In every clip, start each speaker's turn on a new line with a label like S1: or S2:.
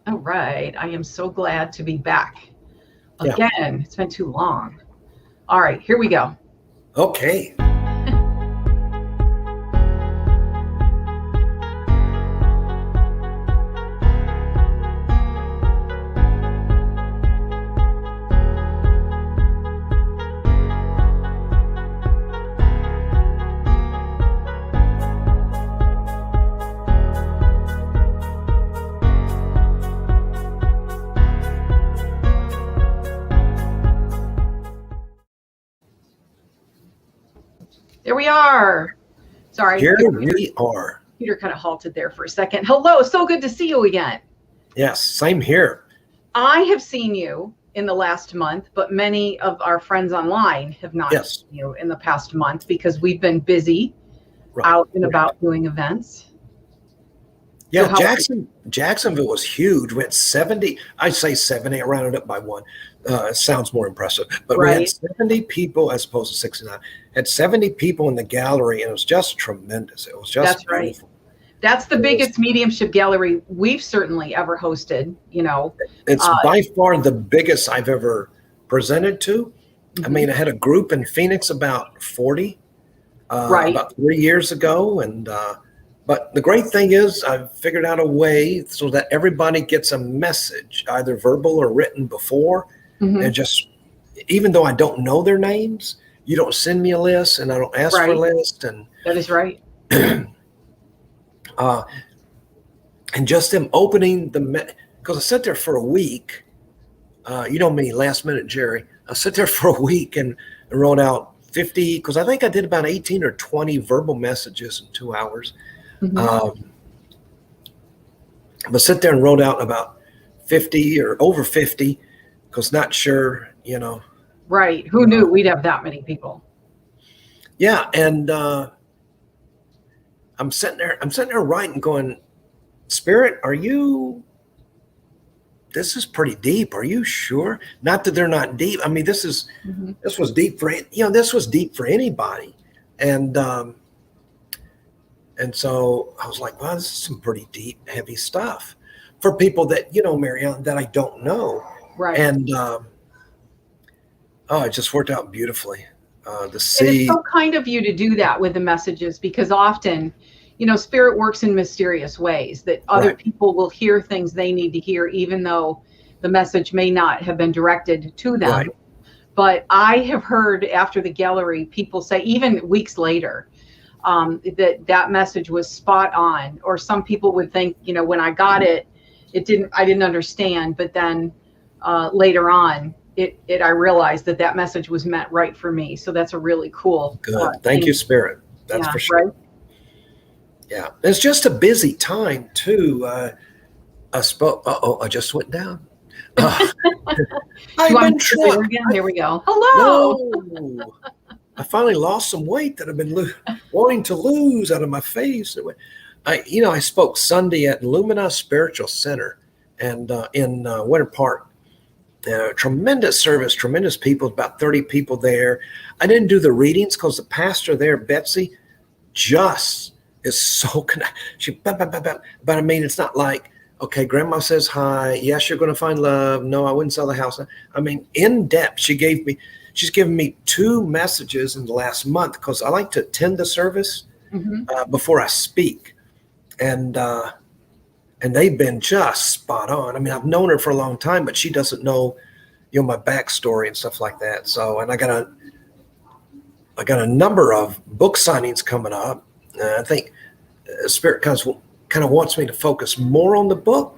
S1: All right. I am so glad to be back
S2: Yeah.
S1: again. It's been too long. All right, here we go.
S2: Okay.
S1: There we are. Sorry,
S2: Here we are.
S1: computer kind of halted there for a second. Hello, so good to see you again.
S2: Yes, same here.
S1: I have seen you in the last month, but many of our friends online have not
S2: Yes.
S1: seen you in the past month because we've been busy
S2: Right.
S1: out and about doing events.
S2: Yeah,
S1: So
S2: Jacksonville was huge. We had 70, I'd say 70, I rounded up by one. It sounds more impressive. But we had
S1: Right.
S2: 70 people as opposed to 69. Had 70 people in the gallery, and it was just tremendous. It was just
S1: That's right.
S2: beautiful.
S1: That's the
S2: It was-
S1: biggest mediumship gallery we've certainly ever hosted,
S2: It's by far the biggest I've ever presented to. I mean, I had a group in Phoenix about 40,
S1: Right.
S2: about 3 years ago. But the great thing is I've figured out a way so that everybody gets a message, either verbal or written before.
S1: Mhm.
S2: And just, even though I don't know their names, you don't send me a list and I don't ask for a
S1: Right.
S2: list. And
S1: That is right.
S2: and just them opening because I sat there for a week. You know me, last minute Jerry. I sat there for a week and wrote out 50, because I think I did about 18 or 20 verbal messages in 2 hours.
S1: Mhm.
S2: But sit there and wrote out about 50 or over 50, because not sure,
S1: Right. Who knew we'd have that many people?
S2: Yeah, and I'm sitting there writing, going, Spirit, this is pretty deep. Are you sure? Not that they're not deep. I mean, this was deep this was deep for anybody. And so I was like, wow, this is some pretty deep, heavy stuff for people that, Marianne, that I don't know.
S1: Right.
S2: And it just worked out beautifully to
S1: And
S2: see.
S1: it's so kind of you to do that with the messages, because often, Spirit works in mysterious ways that other
S2: Right.
S1: people will hear things they need to hear, even though the message may not have been directed to them.
S2: Right.
S1: But I have heard after the gallery, people say, even weeks later, that message was spot on. Or some people would think, when I got it, I didn't understand. But then later on, I realized that message was meant right for me. So that's a really cool.
S2: Good. Thank you, Spirit. That's for sure.
S1: Right?
S2: Yeah. It's just a busy time too. I just went down.
S1: Do you want me to say it again? Here we go. Hello.
S2: No. I finally lost some weight that I've been wanting to lose out of my face. I spoke Sunday at Lumina Spiritual Center and in Winter Park. Tremendous service, tremendous people, about 30 people there. I didn't do the readings because the pastor there, Betsy, just is so connected. But I mean, it's not like, okay, grandma says hi. Yes, you're going to find love. No, I wouldn't sell the house. I mean, in depth, she's given me 2 messages in the last month, because I like to attend the service before I speak. And they've been just spot on. I mean, I've known her for a long time, but she doesn't know, my backstory and stuff like that. So, and I got a number of book signings coming up. I think Spirit kind of wants me to focus more on the book.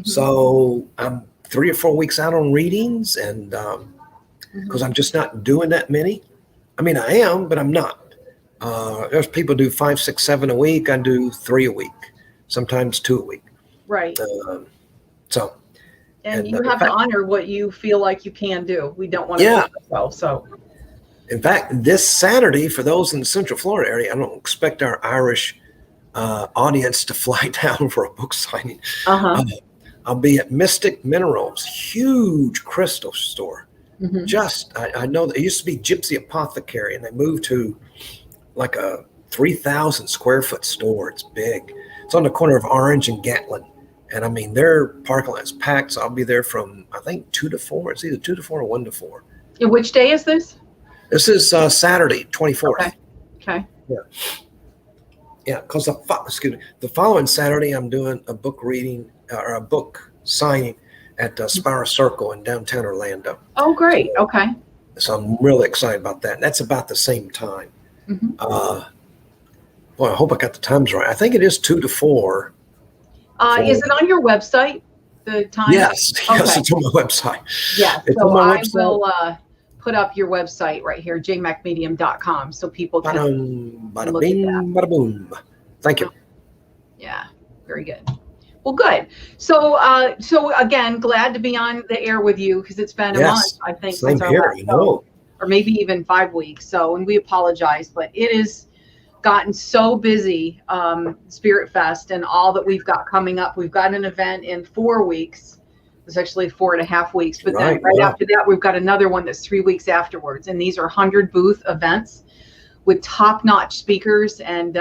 S2: So I'm 3 or 4 weeks out on readings, and because I'm just not doing that many. I mean, I am, but I'm not. There's people do 5, 6, 7 a week. I do 3 a week, sometimes 2 a week.
S1: Right.
S2: And
S1: you have to honor what you feel like you can do. We don't want to push ourselves. So,
S2: in fact, this Saturday, for those in the Central Florida area, I don't expect our Irish audience to fly down for a book signing. I'll be at Mystic Minerals, huge crystal store. I know that it used to be Gypsy Apothecary, and they moved to like a 3,000 square foot store. It's big. It's on the corner of Orange and Gatlin. And I mean, their parking lot's packed. So I'll be there from, I think, 2 to 4. It's either 2 to 4 or 1 to 4.
S1: And which day is this?
S2: This is Saturday, 24th.
S1: Okay. Okay.
S2: Yeah. Yeah. Because the following Saturday, I'm doing a book reading or a book signing at Spiral Circle in downtown Orlando.
S1: Oh, great. Okay.
S2: So I'm really excited about that. And that's about the same time. Boy, I hope I got the times right. I think it is 2 to 4.
S1: Is it on your website, the time?
S2: Yes.
S1: Okay.
S2: Yes, it's on my website.
S1: Yeah.
S2: It's
S1: So
S2: on my
S1: I
S2: website.
S1: will put up your website right here, jmacmedium.com, so people can
S2: Bada
S1: look at
S2: bing,
S1: that.
S2: bada boom. Thank you.
S1: Yeah. Very good. Well, good. So, so again, glad to be on the air with you because it's been a month, I think,
S2: Same
S1: since our
S2: here.
S1: last
S2: You
S1: show,
S2: know.
S1: or maybe even 5 weeks. So, and we apologize, but it has gotten so busy, Spirit Fest and all that we've got coming up. We've got an event in 4 weeks. It's actually 4.5 weeks, but then right after that, we've got another one that's 3 weeks afterwards. And these are 100 booth events with top-notch speakers. And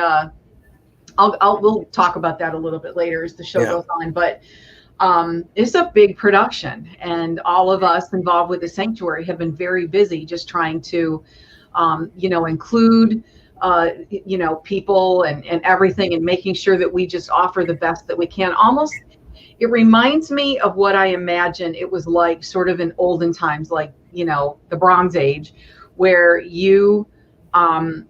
S1: we'll talk about that a little bit later as the show goes on. But it's a big production, and all of us involved with the sanctuary have been very busy just trying to, include, people and everything, and making sure that we just offer the best that we can. Almost, it reminds me of what I imagine it was like sort of in olden times, like, the Bronze Age, where you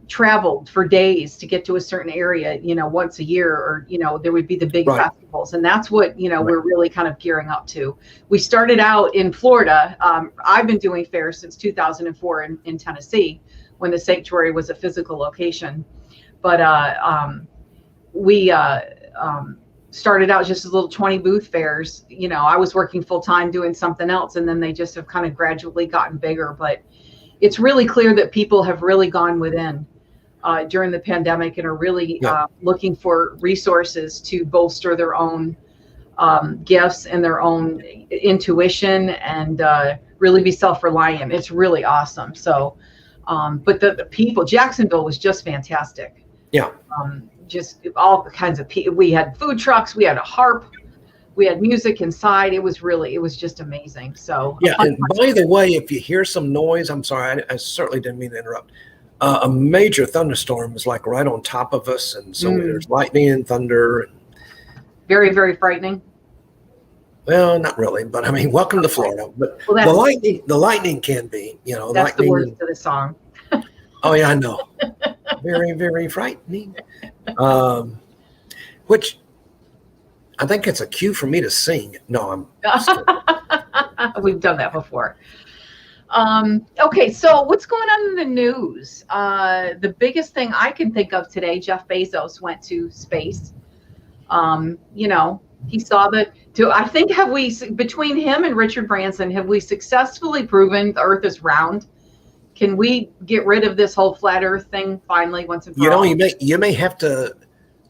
S1: traveled for days to get to a certain area, once a year, or, there would be the big festivals. And that's what, we're really kind of gearing up to. We started out in Florida. I've been doing fairs since 2004 in Tennessee, when the sanctuary was a physical location. But we started out just as little 20 booth fairs. I was working full time doing something else, and then they just have kind of gradually gotten bigger. But it's really clear that people have really gone within during the pandemic and are really looking for resources to bolster their own gifts and their own intuition, and really be self-reliant. It's really awesome. So, but the people, Jacksonville was just fantastic.
S2: Yeah.
S1: Just all kinds of people. We had food trucks, we had a harp, we had music inside. It was just amazing. So
S2: yeah. And by the way, if you hear some noise, I'm sorry, I certainly didn't mean to interrupt. A major thunderstorm is like right on top of us, and so there's lightning and thunder.
S1: Very, very frightening.
S2: Well, not really, but I mean, welcome to Florida. But the lightning can be,
S1: That's
S2: lightning,
S1: the words to the song.
S2: Oh yeah, I know. Very, very frightening. Which I think it's a cue for me to sing. No,
S1: we've done that before. Okay, so what's going on in the news? The biggest thing I can think of today, Jeff Bezos went to space. He saw I think, between him and Richard Branson, have we successfully proven the Earth is round? Can we get rid of this whole flat Earth thing finally, once and for all?
S2: You may have to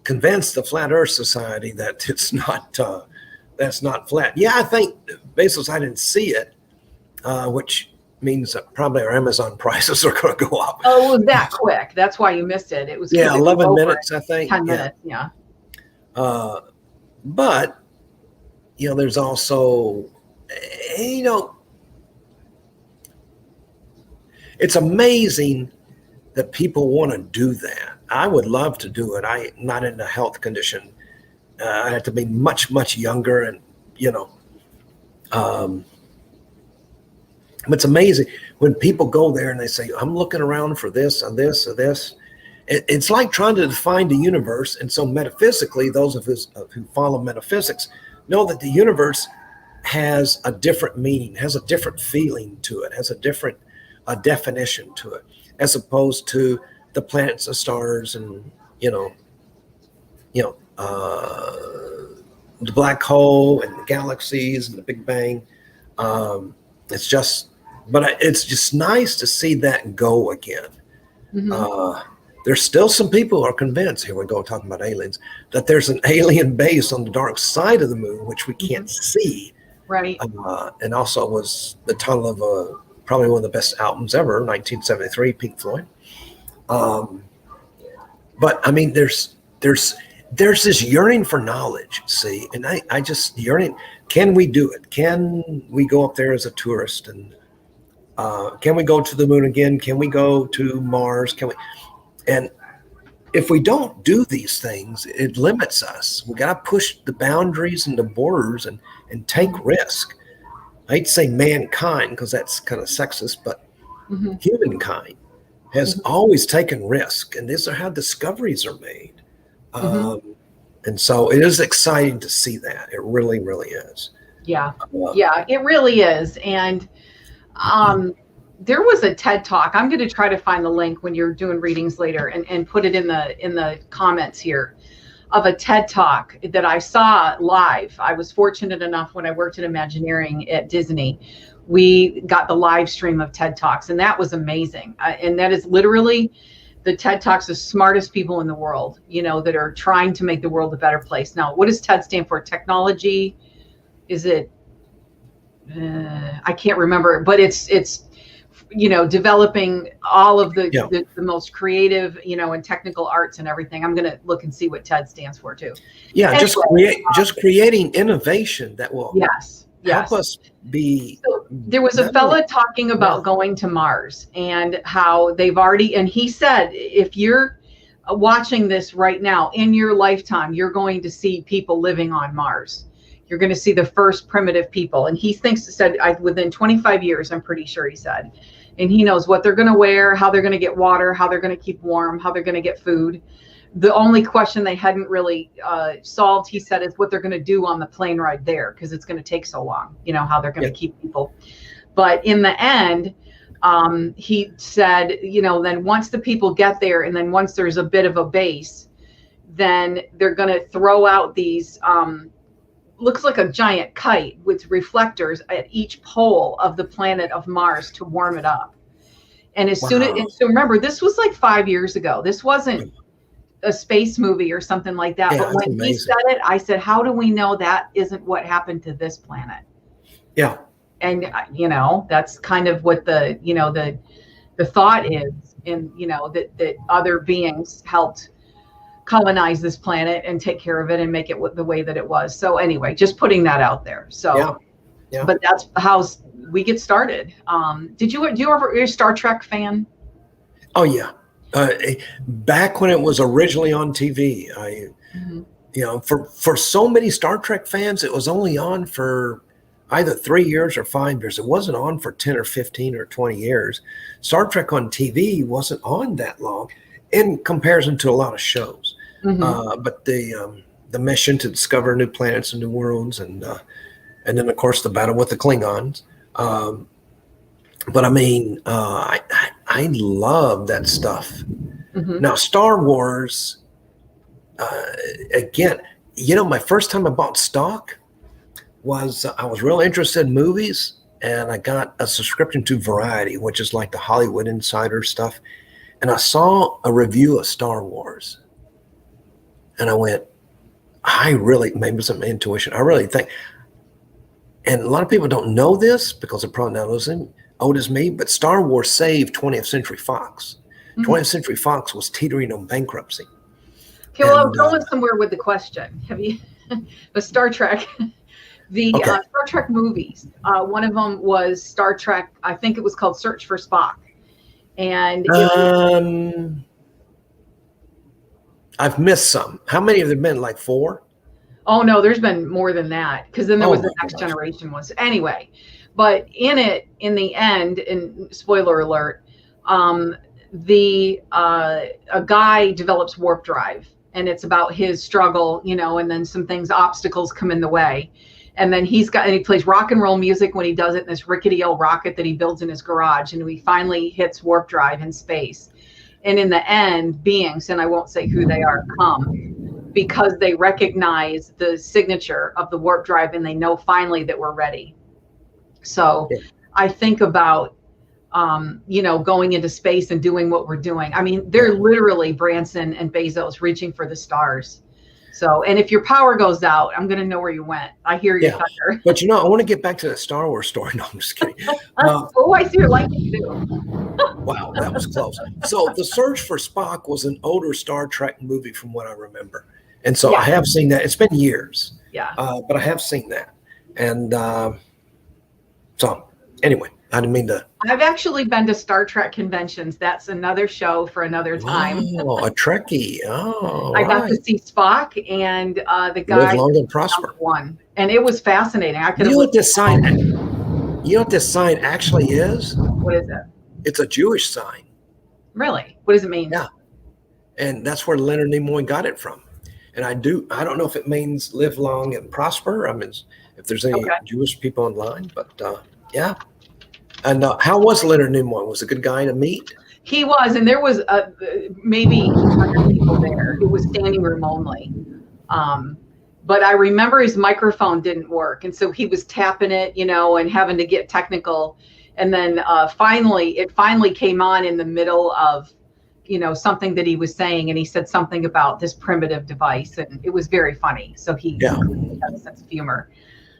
S2: convince the Flat Earth Society that it's not that's not flat. Yeah, I think Bezos, I didn't see it, which means that probably our Amazon prices are going to go up.
S1: Oh, it was that quick. That's why you missed it. It was
S2: 11 minutes, I think.
S1: 10 minutes, yeah.
S2: But there's also it's amazing that people want to do that. I would love to do it. I'm not in a health condition. I have to be much, much younger, and it's amazing when people go there and they say, I'm looking around for this or this or this. It's like trying to define the universe. And so metaphysically, those of us who follow metaphysics know that the universe has a different meaning, has a different feeling to it, has a different definition to it, as opposed to the planets and stars and the black hole and the galaxies and the Big Bang. It's just nice to see that go again. Mm-hmm. There's still some people who are convinced, here we go talking about aliens, that there's an alien base on the dark side of the moon, which we can't see.
S1: Right.
S2: And also was the title of probably one of the best albums ever, 1973, Pink Floyd. But I mean, there's there's this yearning for knowledge, see, and I just yearning. Can we do it? Can we go up there as a tourist? And can we go to the moon again? Can we go to Mars? Can we? And if we don't do these things, it limits us. We got to push the boundaries and the borders and take risk. I hate to say mankind because that's kind of sexist, but humankind has always taken risk, and these are how discoveries are made. And so it is exciting to see that. It really, really is.
S1: Yeah, it really is. And there was a TED Talk. I'm going to try to find the link when you're doing readings later and put it in the comments here, of a TED Talk that I saw live. I was fortunate enough when I worked in Imagineering at Disney, we got the live stream of TED Talks, and that was amazing. And that is literally the TED Talks, the smartest people in the world, that are trying to make the world a better place. Now, what does TED stand for? Technology? Is it? I can't remember, but it's developing all of the most creative, and technical arts and everything. I'm going to look and see what TED stands for too.
S2: Yeah. Anyway, just creating innovation that will help us be. So
S1: there was a fella talking about going to Mars and how they've already, and he said, if you're watching this right now in your lifetime, you're going to see people living on Mars. You're going to see the first primitive people. And he said within 25 years, I'm pretty sure he said, and he knows what they're going to wear, how they're going to get water, how they're going to keep warm, how they're going to get food. The only question they hadn't really solved, he said, is what they're going to do on the plane ride there, because it's going to take so long, how they're going to keep people. But in the end, he said, then once the people get there, and then once there's a bit of a base, then they're going to throw out these looks like a giant kite with reflectors at each pole of the planet of Mars to warm it up. And as soon as, so remember, this was like 5 years ago. This wasn't a space movie or something like that. But when he said it, I said, how do we know that isn't what happened to this planet?
S2: Yeah.
S1: And, that's kind of what the thought is, and, that other beings helped colonize this planet and take care of it and make it the way that it was. So anyway, just putting that out there. So, but that's how we get started. Do you ever, you're a Star Trek fan?
S2: Oh yeah. Back when it was originally on TV, for so many Star Trek fans, it was only on for either 3 years or 5 years. It wasn't on for 10 or 15 or 20 years. Star Trek on TV wasn't on that long in comparison to a lot of shows. But the mission to discover new planets and new worlds, and then of course the battle with the Klingons. But I mean, I love that stuff. Now, Star Wars, again, my first time I bought stock was I was real interested in movies, and I got a subscription to Variety, which is like the Hollywood Insider stuff. And I saw a review of Star Wars. And I went, maybe it's my intuition. I really think, and a lot of people don't know this because they're probably not as old as me, but Star Wars saved 20th Century Fox. 20th Century Fox was teetering on bankruptcy.
S1: Okay, well, I'm going somewhere with the question. Have you, the Star Trek, Star Trek movies, one of them was Star Trek, I think it was called Search for Spock. And
S2: I've missed some. How many have there been? Like 4?
S1: Oh no, there's been more than that, because then there was the Next Generation ones. Anyway, but in the end, and spoiler alert, a guy develops warp drive, and it's about his struggle, and then some obstacles come in the way. And then he plays rock and roll music when he does it in this rickety old rocket that he builds in his garage, and he finally hits warp drive in space. And in the end, beings, and I won't say who they are, come because they recognize the signature of the warp drive, and they know finally that we're ready. So I think about, going into space and doing what we're doing. I mean, they're literally Branson and Bezos reaching for the stars. So, and if your power goes out, I'm going to know where you went. I hear you, Thunder.
S2: But I want to get back to that Star Wars story. No, I'm just kidding.
S1: I see your liking too.
S2: Wow, that was close. So The Search for Spock was an older Star Trek movie from what I remember. And so I have seen that. It's been years.
S1: Yeah.
S2: But I have seen that. And so anyway, I didn't mean to.
S1: I've actually been to Star Trek conventions. That's another show for another time.
S2: Oh, a Trekkie. Oh,
S1: I got to see Spock and the guy.
S2: Live long and prosper.
S1: One, and it was fascinating. I could.
S2: You know what this sign? You know what this sign actually is?
S1: What is it?
S2: It's a Jewish sign.
S1: Really? What does it mean?
S2: Yeah, and that's where Leonard Nimoy got it from. And I don't know if it means live long and prosper. I mean, if there's any Jewish people online, but yeah. And how was Leonard Nimoy? Was a good guy to meet?
S1: He was, and there was maybe 100 people there. It was standing room only. But I remember his microphone didn't work, and so he was tapping it, and having to get technical. And then it finally came on in the middle of, something that he was saying, and he said something about this primitive device, and it was very funny. So he had a sense of humor.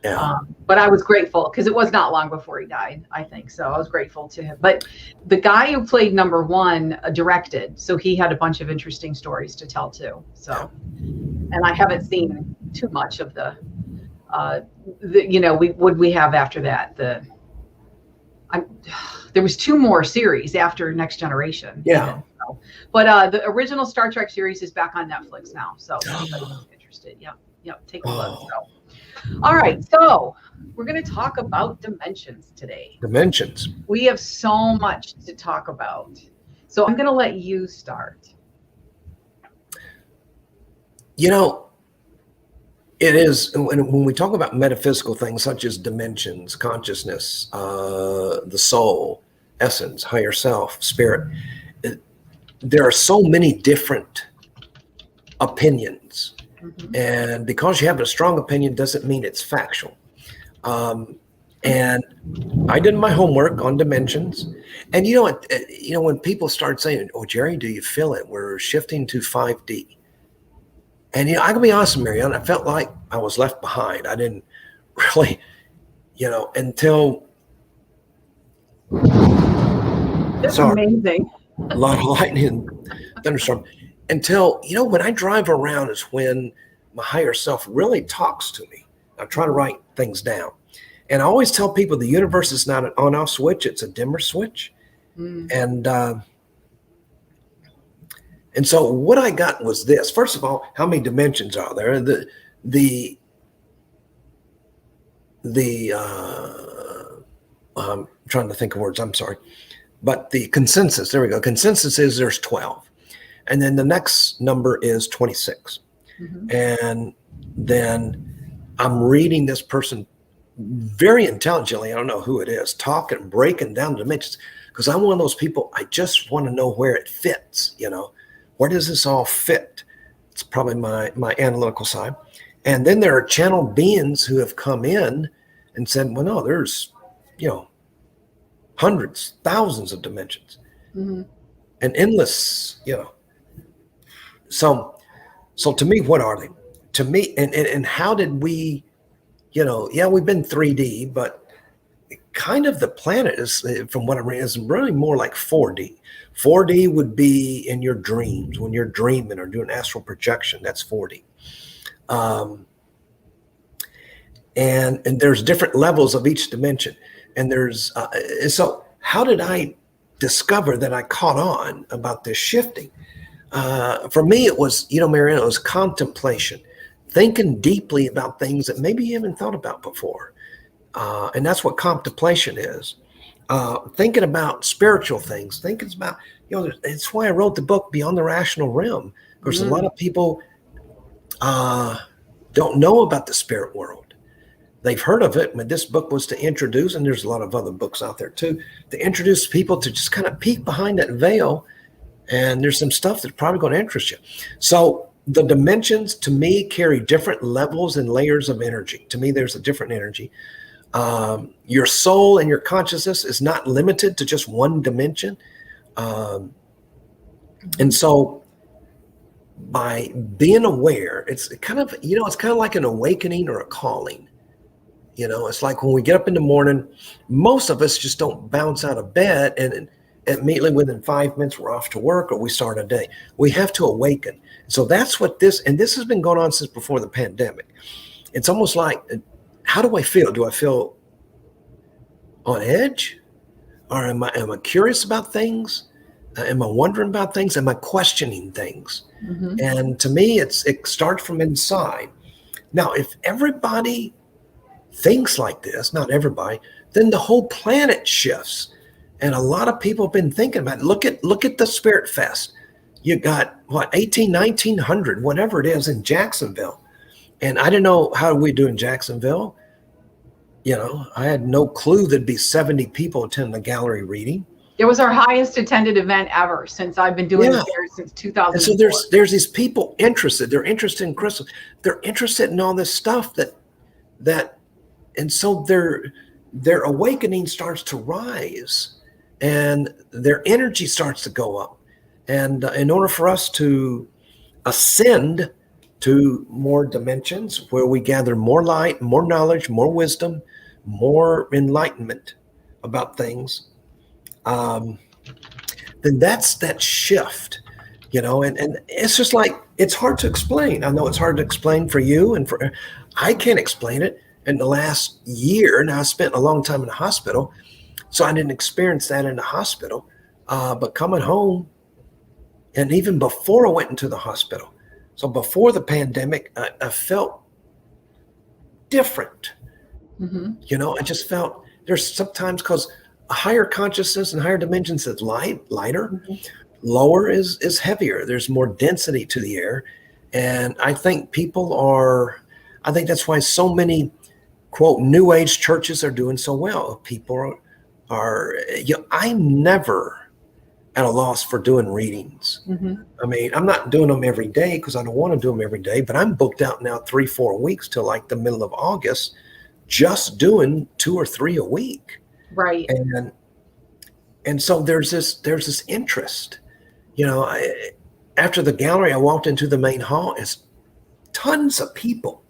S2: Yeah.
S1: But I was grateful because it was not long before he died, I think. So I was grateful to him. But the guy who played number one directed, so he had a bunch of interesting stories to tell too. So, and I haven't seen too much of the we have after that. There was 2 more series after Next Generation.
S2: Yeah.
S1: But the original Star Trek series is back on Netflix now. So if anybody's interested, take a look. So. All right, so we're going to talk about dimensions today.
S2: Dimensions.
S1: We have so much to talk about. So I'm going to let you start.
S2: It is, when we talk about metaphysical things such as dimensions, consciousness, the soul, essence, higher self, spirit, there are so many different opinions. Mm-hmm. And because you have a strong opinion doesn't mean it's factual. And I did my homework on dimensions. And when people start saying, "Oh, Jerry, do you feel it? We're shifting to 5D." And I can be honest, Marianne, I felt like I was left behind. I didn't really, until
S1: that's amazing.
S2: A lot of lightning and thunderstorm. Until, when I drive around is when my higher self really talks to me. I try to write things down. And I always tell people the universe is not an on-off switch, it's a dimmer switch. Mm. And so what I got was this. First of all, how many dimensions are there? I'm trying to think of words, I'm sorry. But the consensus, there we go. Consensus is there's 12. And then the next number is 26. Mm-hmm. And then I'm reading this person very intelligently, I don't know who it is, talking, breaking down the dimensions. Because I'm one of those people, I just want to know where it fits, Where does this all fit? It's probably my analytical side. And then there are channel beings who have come in and said, well, no, there's, hundreds, thousands of dimensions. Mm-hmm. And endless, So to me, what are they? To me, and how did we, we've been 3D, but kind of the planet is, from what I'm reading, is really more like 4D. 4D would be in your dreams, when you're dreaming or doing astral projection, that's 4D. And there's different levels of each dimension. And there's, so how did I discover that I caught on about this shifting? For me, it was, Marianne, it was contemplation, thinking deeply about things that maybe you haven't thought about before. And that's what contemplation is. Thinking about spiritual things, thinking about, it's why I wrote the book Beyond the Rational Realm, because a lot of people don't know about the spirit world. They've heard of it, but this book was to introduce, and there's a lot of other books out there too, to introduce people to just kind of peek behind that veil. And there's some stuff that's probably going to interest you. So the dimensions, to me, carry different levels and layers of energy. To me, there's a different energy. Your soul and your consciousness is not limited to just one dimension. And so by being aware, it's kind of, it's kind of like an awakening or a calling. It's like when we get up in the morning, most of us just don't bounce out of bed and immediately within 5 minutes, we're off to work or we start a day. We have to awaken. So that's what this has been going on since before the pandemic. It's almost like, how do I feel? Do I feel on edge? Or am I curious about things? Am I wondering about things? Am I questioning things?
S1: Mm-hmm.
S2: And to me, it starts from inside. Now, if everybody thinks like this, not everybody, then the whole planet shifts. And a lot of people have been thinking about it. Look at the Spirit Fest. You got what, 1900, whatever it is, in Jacksonville. And I didn't know how we do in Jacksonville. You know, I had no clue there'd be 70 people attending the gallery reading.
S1: It was our highest attended event ever since I've been doing it there since 2004.
S2: And so there's these people interested. They're interested in crystals. They're interested in all this stuff and so their awakening starts to rise, and their energy starts to go up. And in order for us to ascend to more dimensions where we gather more light, more knowledge, more wisdom, more enlightenment about things, then that's that shift, you know, and it's just like, it's hard to explain. I know it's hard to explain for you, and I can't explain it. In the last year, now I spent a long time in the hospital, so I didn't experience that in the hospital, but coming home, and even before I went into the hospital, so before the pandemic, I felt different.
S1: Mm-hmm.
S2: You know, I just felt there's sometimes, because a higher consciousness and higher dimensions is lighter,
S1: Mm-hmm.
S2: lower is heavier. There's more density to the air. And I think I think that's why so many, quote, new age churches are doing so well. People are I'm never at a loss for doing readings.
S1: Mm-hmm.
S2: I mean, I'm not doing them every day because I don't want to do them every day, but I'm booked out now 3-4 weeks till like the middle of August, just doing 2 or 3 a week.
S1: Right.
S2: And so there's this interest, you know. After the gallery, I walked into the main hall. It's tons of people.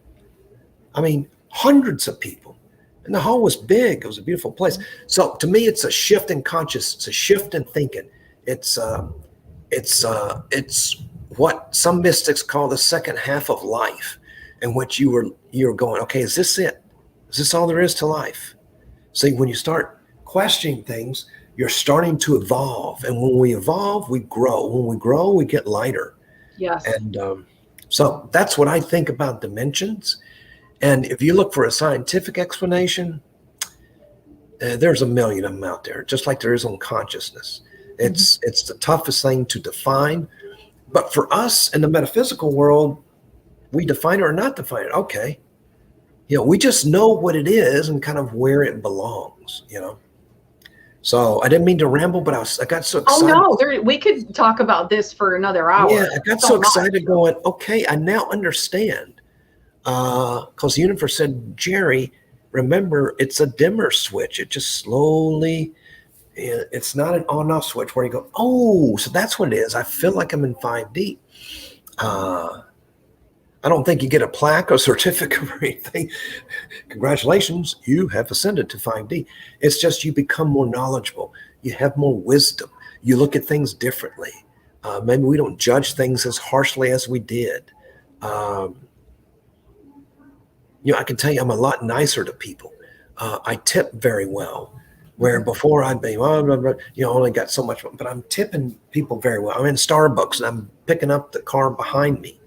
S2: I mean, hundreds of people. And the hall was big. It was a beautiful place. So to me, it's a shift in consciousness. It's a shift in thinking. It's what some mystics call the second half of life, in which you're going, okay, is this it? Is this all there is to life? See, when you start questioning things, you're starting to evolve. And when we evolve, we grow. When we grow, we get lighter.
S1: Yes.
S2: And so that's what I think about dimensions. And if you look for a scientific explanation, there's a million of them out there, just like there is on consciousness. It's the toughest thing to define. But for us in the metaphysical world, we define it or not define it. Okay. You know, we just know what it is and kind of where it belongs, you know. So I didn't mean to ramble, but I got so excited.
S1: Oh no, we could talk about this for another hour.
S2: Yeah, I got so excited going, okay, I now understand. Because the universe said, Jerry, remember, it's a dimmer switch. It just slowly, it's not an on-off switch where you go, oh, so that's what it is. I feel like I'm in 5D. I don't think you get a plaque or certificate or anything. Congratulations, you have ascended to 5D. It's just you become more knowledgeable. You have more wisdom. You look at things differently. Maybe we don't judge things as harshly as we did. You know, I can tell you I'm a lot nicer to people. I tip very well, where before I'd be, only got so much, but I'm tipping people very well. I'm in Starbucks and I'm picking up the car behind me.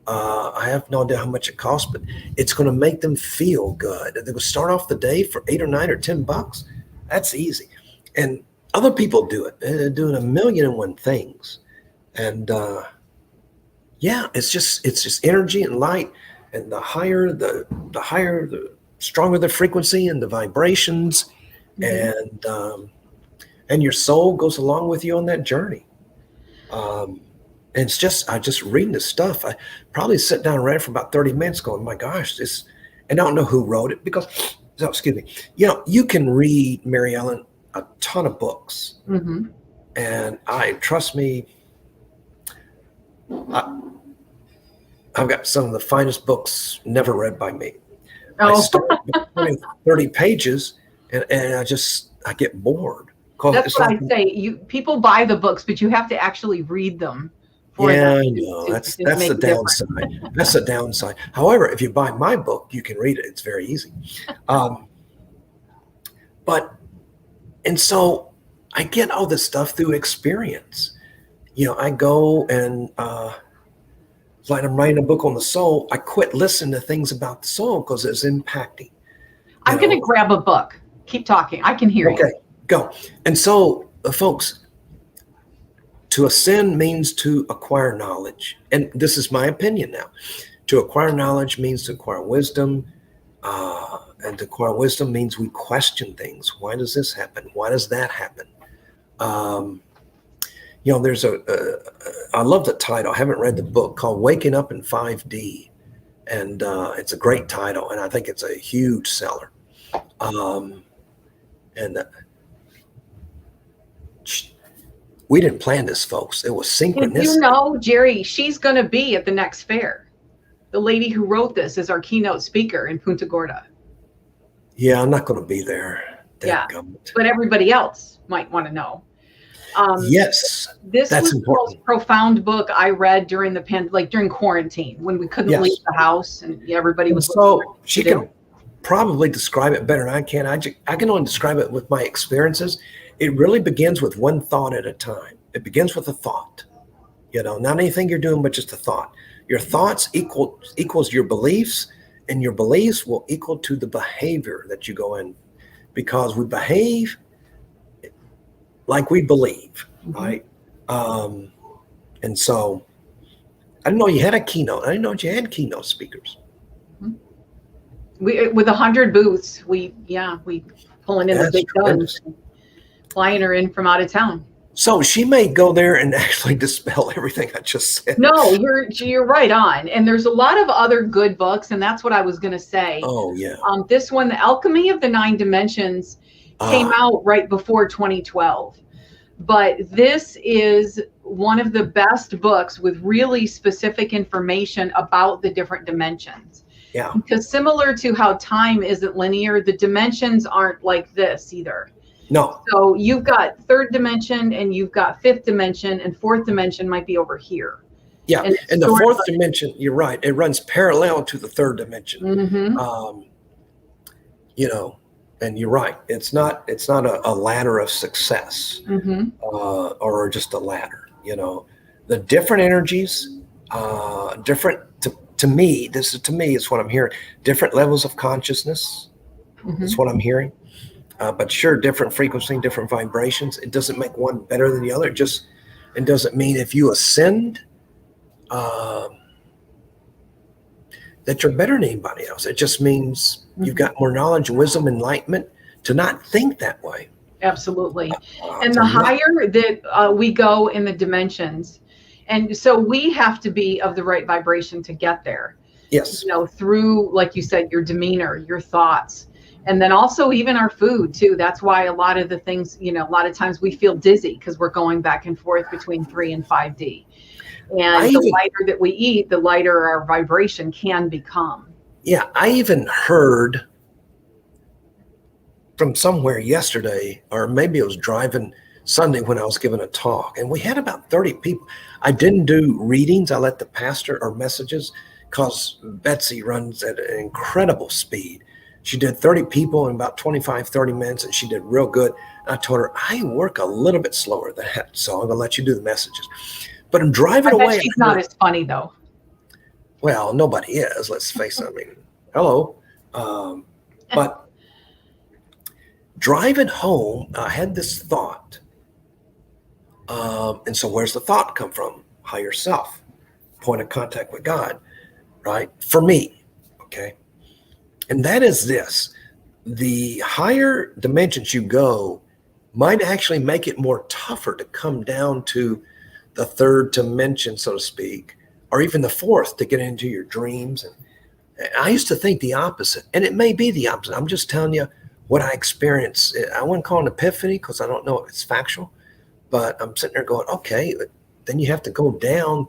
S2: I have no idea how much it costs, but it's going to make them feel good. They will start off the day for $8 or $9 or $10. That's easy. And other people do it. They're doing 1,000,001 things. And it's just energy and light. And the higher, the stronger the frequency and the vibrations, and your soul goes along with you on that journey. And I just reading this stuff. I probably sit down and read it for about 30 minutes going, my gosh, and I don't know who wrote it because, excuse me, you know, you can read, Mary Ellen, a ton of books. Mm-hmm. And trust me, I've got some of the finest books never read by me. I start with 20, 30 pages and I get bored.
S1: That's what I say. People buy the books, but you have to actually read them for them.
S2: Yeah, I know. That's
S1: make
S2: the downside. That's the downside. However, if you buy my book, you can read it. It's very easy. And so I get all this stuff through experience. I go and like I'm writing a book on the soul. I quit listening to things about the soul because it's impacting.
S1: I'm going to grab a book. Keep talking. I can hear you.
S2: Okay, go. And so, folks, to ascend means to acquire knowledge. And this is my opinion now. To acquire knowledge means to acquire wisdom. And to acquire wisdom means we question things. Why does this happen? Why does that happen? There's I love the title. I haven't read the book, called Waking Up in 5D. And it's a great title. And I think it's a huge seller. We didn't plan this, folks. It was synchronicity.
S1: Jerry, she's going to be at the next fair. The lady who wrote this is our keynote speaker in Punta Gorda.
S2: Yeah, I'm not going to be there.
S1: But everybody else might want to know.
S2: Yes,
S1: this was important. The most profound book I read during during quarantine, when we couldn't leave the house and everybody was.
S2: So she can probably describe it better than I can. I can only describe it with my experiences. It really begins with one thought at a time. It begins with a thought, not anything you're doing, but just a thought. Your thoughts equals your beliefs, and your beliefs will equal to the behavior that you go in, because we behave like we believe, right? And so I didn't know you had a keynote. I didn't know you had keynote speakers.
S1: We with 100 booths, we pulling in the big guns, flying her in from out of town.
S2: So she may go there and actually dispel everything I just said.
S1: No, you're right on. And there's a lot of other good books, and that's what I was going to say.
S2: Oh yeah.
S1: This one, The Alchemy of the Nine Dimensions, came out right before 2012. But this is one of the best books with really specific information about the different dimensions.
S2: Yeah.
S1: Because similar to how time isn't linear, the dimensions aren't like this either.
S2: No.
S1: So you've got third dimension, and you've got fifth dimension, and fourth dimension might be over here.
S2: Yeah. And the fourth dimension, you're right, it runs parallel to the third dimension.
S1: Mm-hmm.
S2: And you're right. It's not a ladder of success, or just a ladder. The different energies, different to me. It's what I'm hearing. Different levels of consciousness. That's what I'm hearing. But sure, different frequency, different vibrations. It doesn't make one better than the other. It doesn't mean if you ascend, that you're better than anybody else. It just means you've got more knowledge, wisdom, enlightenment to not think that way.
S1: Absolutely. And the higher that we go in the dimensions, and so we have to be of the right vibration to get there.
S2: Yes.
S1: Through, like you said, your demeanor, your thoughts, and then also even our food too. That's why a lot of the things, a lot of times we feel dizzy because we're going back and forth between 3 and 5D. And the lighter that we eat, the lighter our vibration can become.
S2: Yeah, I even heard from somewhere yesterday, or maybe it was driving Sunday when I was giving a talk, and we had about 30 people. I didn't do readings. I let the pastor or messages, because Betsy runs at an incredible speed. She did 30 people in about 25, 30 minutes, and she did real good. I told her, I work a little bit slower than that, so I'm going to let you do the messages. But I'm driving away.
S1: She's not as funny, though.
S2: Well, nobody is. Let's face it. I mean, hello. But driving home, I had this thought. And so where's the thought come from? Higher self. Point of contact with God, right? For me, okay? And that is this. The higher dimensions you go might actually make it more tougher to come down to the third dimension, so to speak, or even the fourth, to get into your dreams. And I used to think the opposite, and it may be the opposite. I'm just telling you what I experienced. I wouldn't call it an epiphany because I don't know if it's factual, but I'm sitting there going, okay, then you have to go down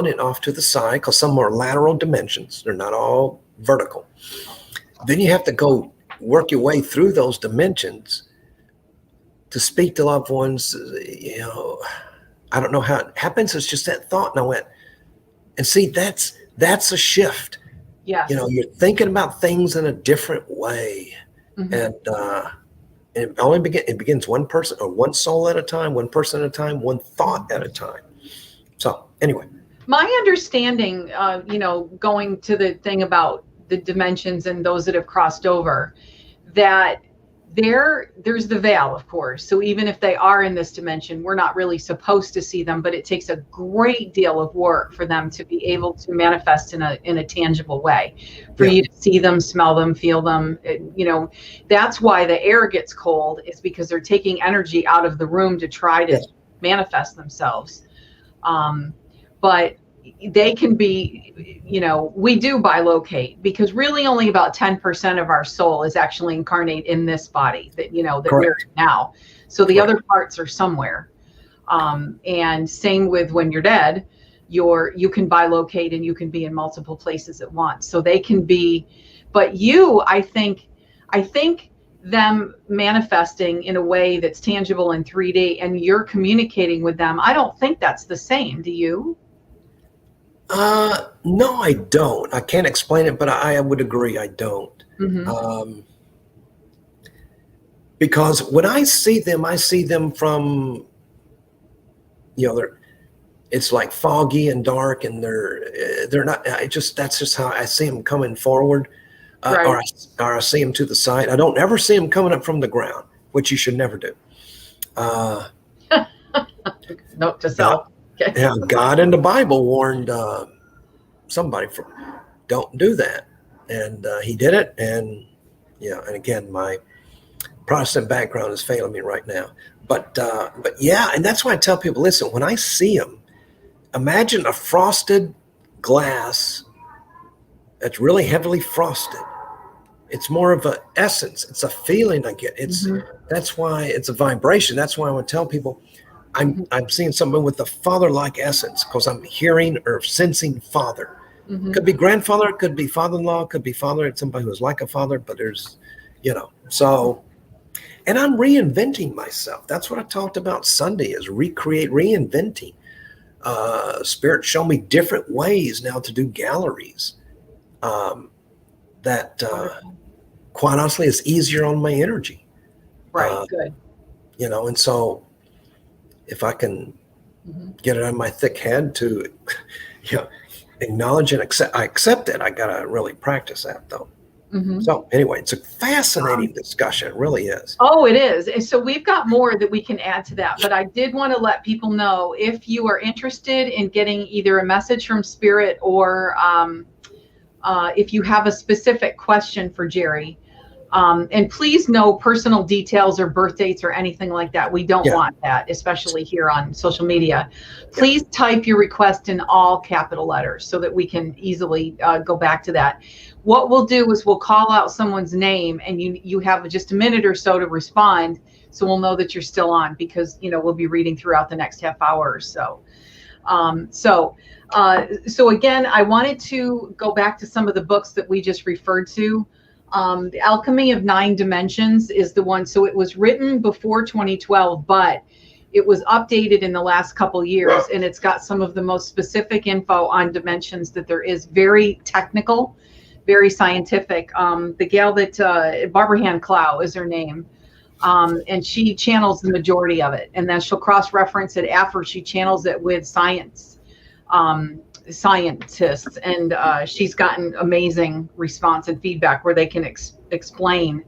S2: and off to the side, because some are lateral dimensions. They're not all vertical. Then you have to go work your way through those dimensions to speak to loved ones, I don't know how it happens. It's just that thought. And I went, and see, that's a shift.
S1: Yes.
S2: You're thinking about things in a different way. And it begins one person or one soul at a time, one person at a time, one thought at a time. So anyway.
S1: My understanding, going to the thing about the dimensions and those that have crossed over, that there's the veil, of course. So even if they are in this dimension, we're not really supposed to see them, but it takes a great deal of work for them to be able to manifest in a tangible way, for you to see them, smell them, feel them. That's why the air gets cold, is because they're taking energy out of the room to try to manifest themselves. But they can be, we do bilocate, because really only about 10% of our soul is actually incarnate in this body that we're in now. So the other parts are somewhere. And same with when you're dead, you can bilocate and you can be in multiple places at once. So they can be, but I think them manifesting in a way that's tangible in 3D and you're communicating with them, I don't think that's the same. Do you?
S2: No, I don't. I can't explain it, but I would agree. I don't. Because when I see them from, it's like foggy and dark, and they're not, that's just how I see them coming forward, or I see them to the side. I don't ever see them coming up from the ground, which you should never do.
S1: Note to self.
S2: Okay. Yeah, God in the Bible warned somebody from don't do that, and he did it. And and again, my Protestant background is failing me right now. But and that's why I tell people, listen, when I see them, imagine a frosted glass that's really heavily frosted. It's more of an essence. It's a feeling I get. That's why it's a vibration. That's why I would tell people, I'm seeing someone with a father-like essence, because I'm hearing or sensing father. Could be grandfather, could be father-in-law, could be father. It's somebody who's like a father, but there's, so, and I'm reinventing myself. That's what I talked about Sunday, is reinventing. Spirit show me different ways now to do galleries. That quite honestly is easier on my energy.
S1: Right, good.
S2: And so, if I can get it on my thick head to, acknowledge and accept it, I gotta really practice that though. So anyway, it's a fascinating discussion. It really is.
S1: Oh, it is. And so we've got more that we can add to that, but I did want to let people know, if you are interested in getting either a message from Spirit or if you have a specific question for Jerry, and please, no personal details or birth dates or anything like that. We don't want that, especially here on social media. Please type your request in all capital letters so that we can easily go back to that. What we'll do is we'll call out someone's name, and you have just a minute or so to respond, so we'll know that you're still on, because we'll be reading throughout the next half hour or so. So again, I wanted to go back to some of the books that we just referred to. The Alchemy of Nine Dimensions is the one. So it was written before 2012, but it was updated in the last couple years, and it's got some of the most specific info on dimensions that there is. Very technical, very scientific. The gal that Barbara Hand Clow is her name, and she channels the majority of it, and then she'll cross-reference it after she channels it with scientists, and she's gotten amazing response and feedback where they can explain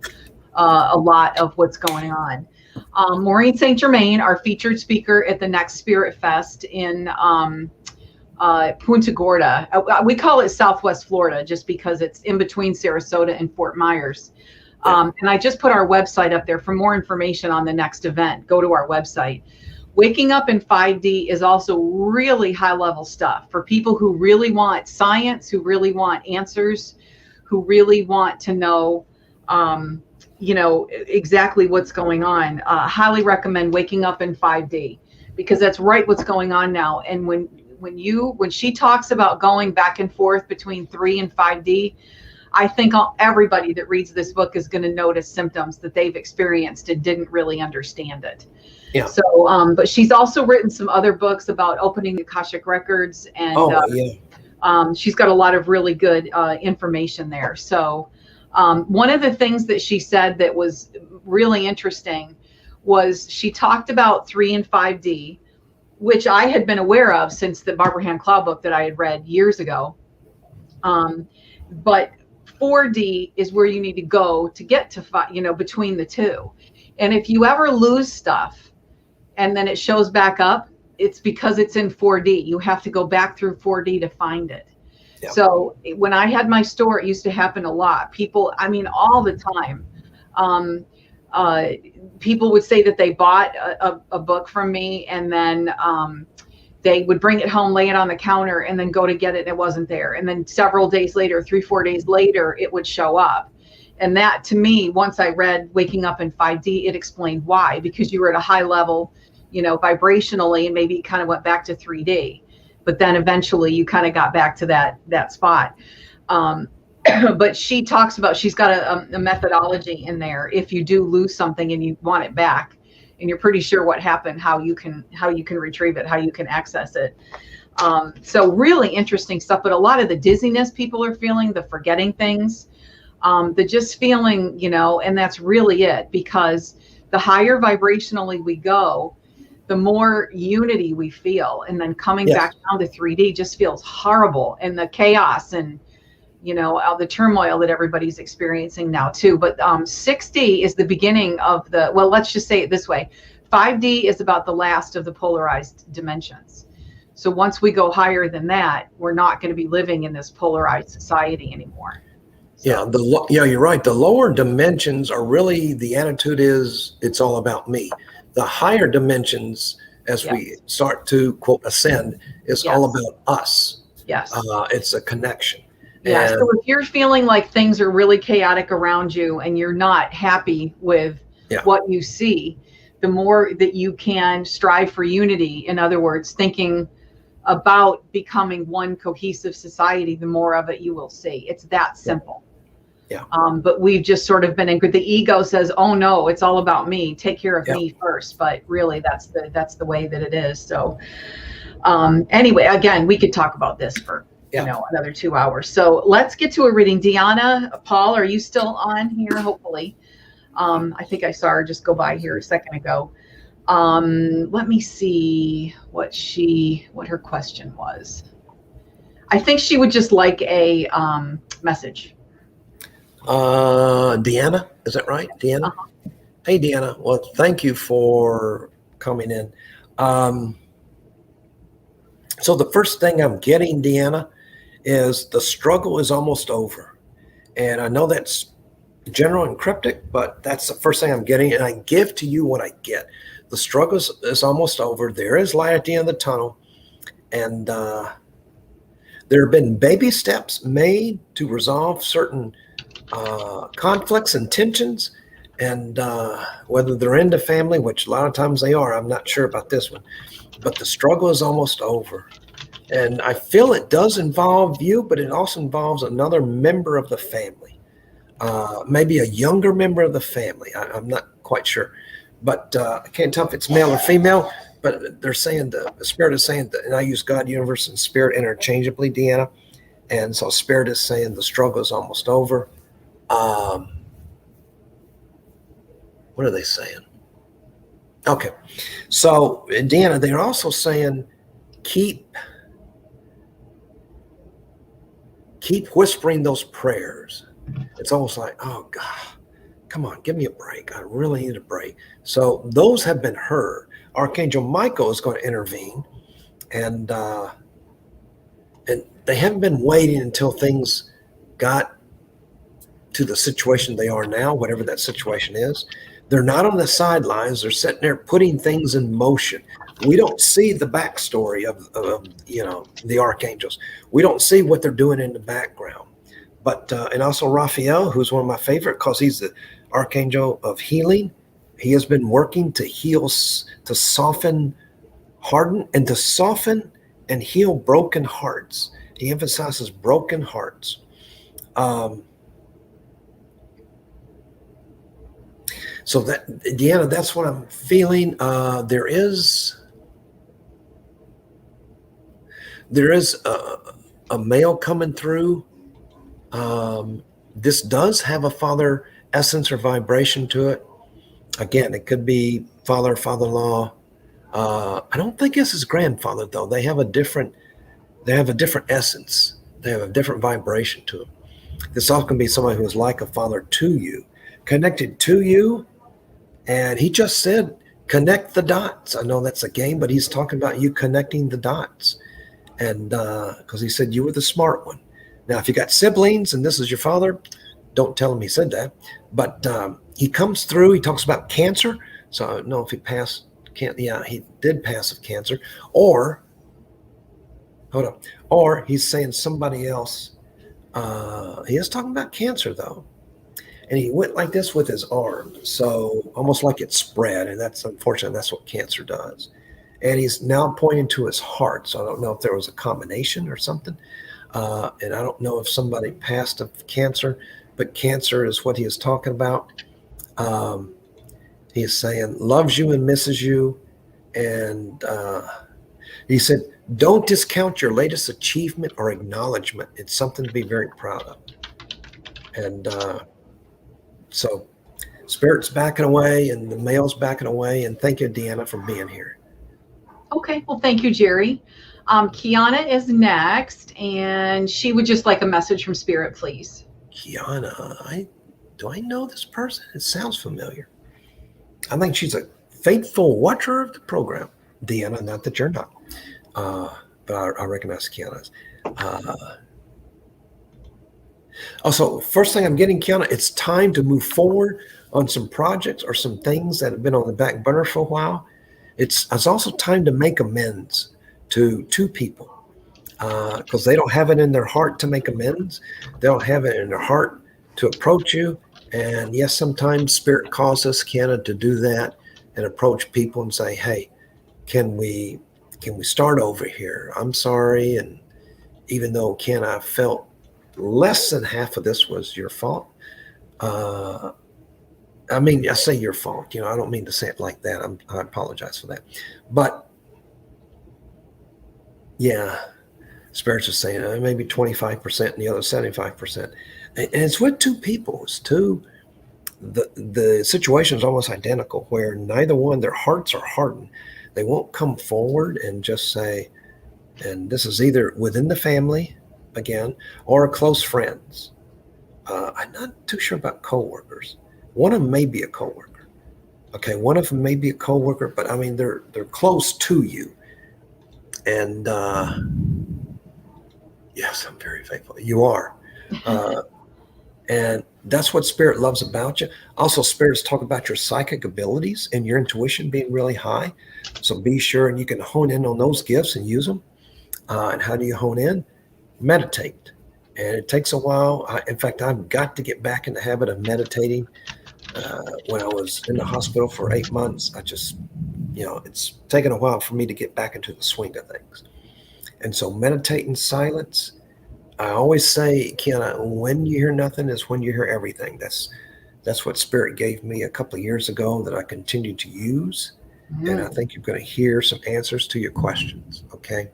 S1: a lot of what's going on. Maureen St. Germain, our featured speaker at the next Spirit Fest in Punta Gorda. We call it Southwest Florida just because it's in between Sarasota and Fort Myers. And I just put our website up there for more information on the next event. Go to our website. Waking Up in 5D is also really high level stuff for people who really want science, who really want answers, who really want to know, exactly what's going on. Highly recommend Waking Up in 5D, because that's right what's going on now. And when she talks about going back and forth between 3 and 5D, I think everybody that reads this book is going to notice symptoms that they've experienced and didn't really understand it.
S2: Yeah.
S1: So, but she's also written some other books about opening Akashic records, and she's got a lot of really good information there. So one of the things that she said that was really interesting was she talked about 3 and 5D, which I had been aware of since the Barbara Hand Cloud book that I had read years ago. But 4D is where you need to go to get to between the two. And if you ever lose stuff and then it shows back up, it's because it's in 4D. You have to go back through 4D to find it. Yeah. So when I had my store, it used to happen a lot. People, I mean, all the time. People would say that they bought a book from me, and then they would bring it home, lay it on the counter, and then go to get it, and it wasn't there. And then several days later, 3-4 days later, it would show up. And that, to me, once I read Waking Up in 5D, it explained why, because you were at a high level, vibrationally, and maybe kind of went back to 3D. But then eventually you kind of got back to that spot. But she talks about, she's got a methodology in there. If you do lose something and you want it back, and you're pretty sure what happened, how you can retrieve it, how you can access it. So really interesting stuff. But a lot of the dizziness people are feeling, the forgetting things, the just feeling, and that's really it, because the higher vibrationally we go, the more unity we feel. And then coming back down to 3D just feels horrible, and the chaos and all the turmoil that everybody's experiencing now too. But 6D is the beginning of well, let's just say it this way. 5D is about the last of the polarized dimensions. So once we go higher than that, we're not going to be living in this polarized society anymore. So.
S2: Yeah, you're right. The lower dimensions are really, the attitude is, it's all about me. The higher dimensions, as we start to, quote, ascend, is all about us.
S1: Yes.
S2: It's a connection.
S1: Yeah. So if you're feeling like things are really chaotic around you and you're not happy with what you see, the more that you can strive for unity, in other words, thinking about becoming one cohesive society, the more of it you will see. It's that simple.
S2: Yeah.
S1: But we've just sort of been in, the ego says, oh no, it's all about me. Take care of me first. But really that's the way that it is. So anyway, again, we could talk about this for another 2 hours. So let's get to a reading. Deanna, Paul, are you still on here? Hopefully. I think I saw her just go by here a second ago. Let me see what her question was. I think she would just like a message.
S2: Deanna, is that right? Deanna? Uh-huh. Hey, Deanna. Well, thank you for coming in. So the first thing I'm getting, Deanna, is the struggle is almost over. And I know that's general and cryptic, but that's the first thing I'm getting. And I give to you what I get. The struggle is almost over. There is light at the end of the tunnel. And there have been baby steps made to resolve certain conflicts and tensions. And whether they're in the family, which a lot of times they are, I'm not sure about this one. But the struggle is almost over. And I feel it does involve you, but it also involves another member of the family, maybe a younger member of the family. I'm not quite sure, but I can't tell if it's male or female, but they're saying the spirit is saying that, and I use God, universe, and spirit interchangeably, Deanna. And so spirit is saying the struggle is almost over. What are they saying? Okay. So Deanna, they're also saying, keep whispering those prayers. It's almost like, oh God, come on, give me a break. I really need a break. So those have been heard. Archangel Michael is going to intervene, and they haven't been waiting until things got to the situation they are now, whatever that situation is. They're not on the sidelines. They're sitting there putting things in motion. We don't see the backstory of the archangels. We don't see what they're doing in the background. But and also Raphael, who's one of my favorite, because he's the archangel of healing. He has been working to heal, to soften, harden, and to soften and heal broken hearts. He emphasizes broken hearts. So that, Deanna, that's what I'm feeling. There is a male coming through. This does have a father essence or vibration to it. Again, it could be father, father-in-law. I don't think it's his grandfather though. They have a different essence. They have a different vibration to them. This also can be somebody who is like a father to you, connected to you. And he just said, connect the dots. I know that's a game, but he's talking about you connecting the dots. And because he said you were the smart one. Now, if you got siblings and this is your father, don't tell him he said that. But he comes through. He talks about cancer. So I don't know if he passed. Yeah, he did pass of cancer. Or, hold up. Or he's saying somebody else. He is talking about cancer, though. And he went like this with his arm. So almost like it spread. And that's unfortunate. That's what cancer does. And he's now pointing to his heart. So I don't know if there was a combination or something. And I don't know if somebody passed of cancer, but cancer is what he is talking about. He is saying, loves you and misses you. And he said, don't discount your latest achievement or acknowledgement. It's something to be very proud of. And so Spirit's backing away and the male's backing away. And thank you, Deanna, for being here.
S1: Okay. Well, thank you, Jerry. Kiana is next, and she would just like a message from Spirit, please.
S2: Kiana, do I know this person? It sounds familiar. I think she's a faithful watcher of the program. Deanna, not that you're not. But I recognize Kiana's. Also, first thing I'm getting, Kiana, it's time to move forward on some projects or some things that have been on the back burner for a while. It's also time to make amends to two people because they don't have it in their heart to make amends. They don't have it in their heart to approach you. And yes, sometimes Spirit calls us, Kiana, to do that and approach people and say, hey, can we start over here? I'm sorry. And even though, Kiana, I felt less than half of this was your fault. I mean, I say your fault, I don't mean to say it like that. I apologize for that. But yeah, Spirit's just saying maybe 25% and the other 75%. And it's with two people. It's two, the situation is almost identical where neither one, their hearts are hardened. They won't come forward and just say, and this is either within the family again, or close friends. I'm not too sure about coworkers. One of them may be a coworker. Okay, one of them may be a coworker, but I mean they're close to you. And yes, I'm very faithful. You are. And that's what Spirit loves about you. Also, Spirit's talk about your psychic abilities and your intuition being really high. So be sure and you can hone in on those gifts and use them. And how do you hone in? Meditate. And it takes a while. In fact, I've got to get back in the habit of meditating. When I was in the hospital for 8 months, I just, it's taken a while for me to get back into the swing of things. And so meditate in silence. I always say, Kiana, when you hear nothing is when you hear everything. That's what Spirit gave me a couple of years ago that I continue to use. Mm-hmm. And I think you're going to hear some answers to your questions. Okay.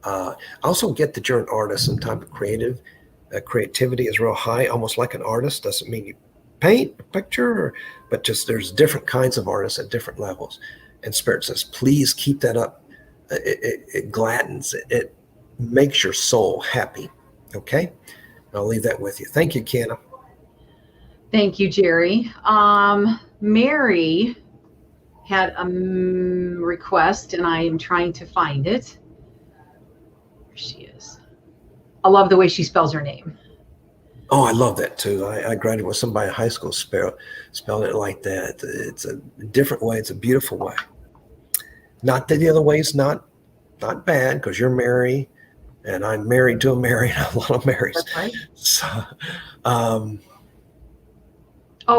S2: I also get that you're an artist, some type of creativity is real high, almost like an artist. Doesn't mean you paint a picture, but just there's different kinds of artists at different levels. And Spirit says, please keep that up. It gladdens, it makes your soul happy. Okay. I'll leave that with you. Thank you, Kiana.
S1: Thank you, Jerry. Mary had a request and I am trying to find it. There she is. I love the way she spells her name.
S2: Oh, I love that too. I graduated with somebody in high school spelling it like that. It's a different way. It's a beautiful way. Not that the other way is not bad because you're Mary and I'm married to a Mary and a lot of Marys.
S1: That's right.
S2: So,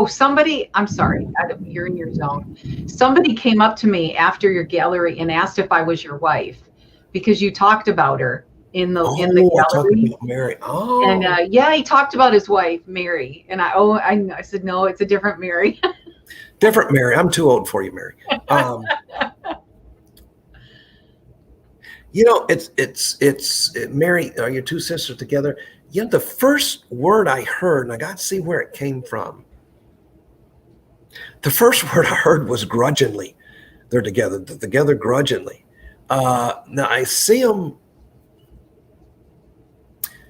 S1: somebody, I'm sorry, you're in your zone. Somebody came up to me after your gallery and asked if I was your wife because you talked about her in the gallery.
S2: About Mary.
S1: And he talked about his wife, Mary. And I said, no, it's a different Mary.
S2: Different Mary. I'm too old for you, Mary. Mary, are your two sisters together? The first word I heard, and I got to see where it came from. The first word I heard was grudgingly. They're together grudgingly. Now I see them.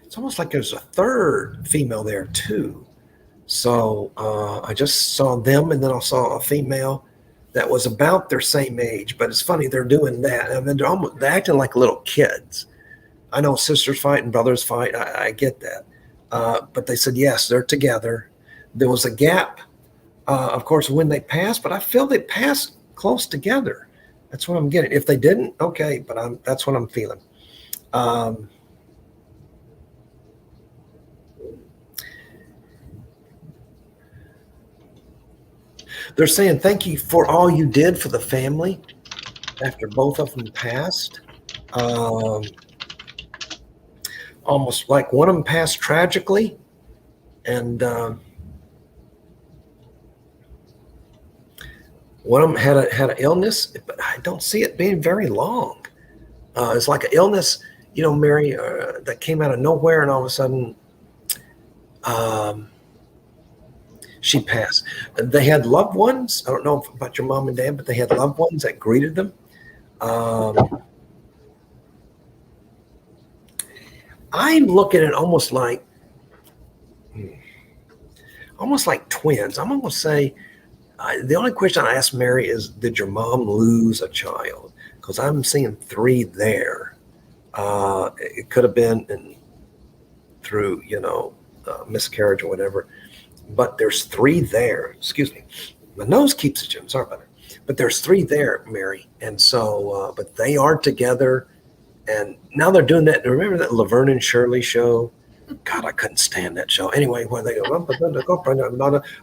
S2: It's almost like there's a third female there too. So I just saw them, and then I saw a female that was about their same age. But it's funny, they're doing that, and then they're acting like little kids. I know sisters fight and brothers fight. I get that. But they said, yes, they're together. There was a gap, of course, when they passed, but I feel they passed close together. That's what I'm getting. If they didn't, okay, but that's what I'm feeling. They're saying, thank you for all you did for the family after both of them passed. Almost like one of them passed tragically, and one of them had an illness, but I don't see it being very long. It's like an illness, Mary, that came out of nowhere, and all of a sudden she passed. They had loved ones. I don't know about your mom and dad, but they had loved ones that greeted them. I'm looking at it almost like twins. I'm going to say the only question I asked Mary is, did your mom lose a child? Because I'm seeing 3 there. It could have been through, miscarriage or whatever. But there's 3 there. Excuse me. My nose keeps itching. Sorry about it. But there's 3 there, Mary. And so, but they are together. And now they're doing that. Remember that Laverne and Shirley show? God, I couldn't stand that show. Anyway, where they go,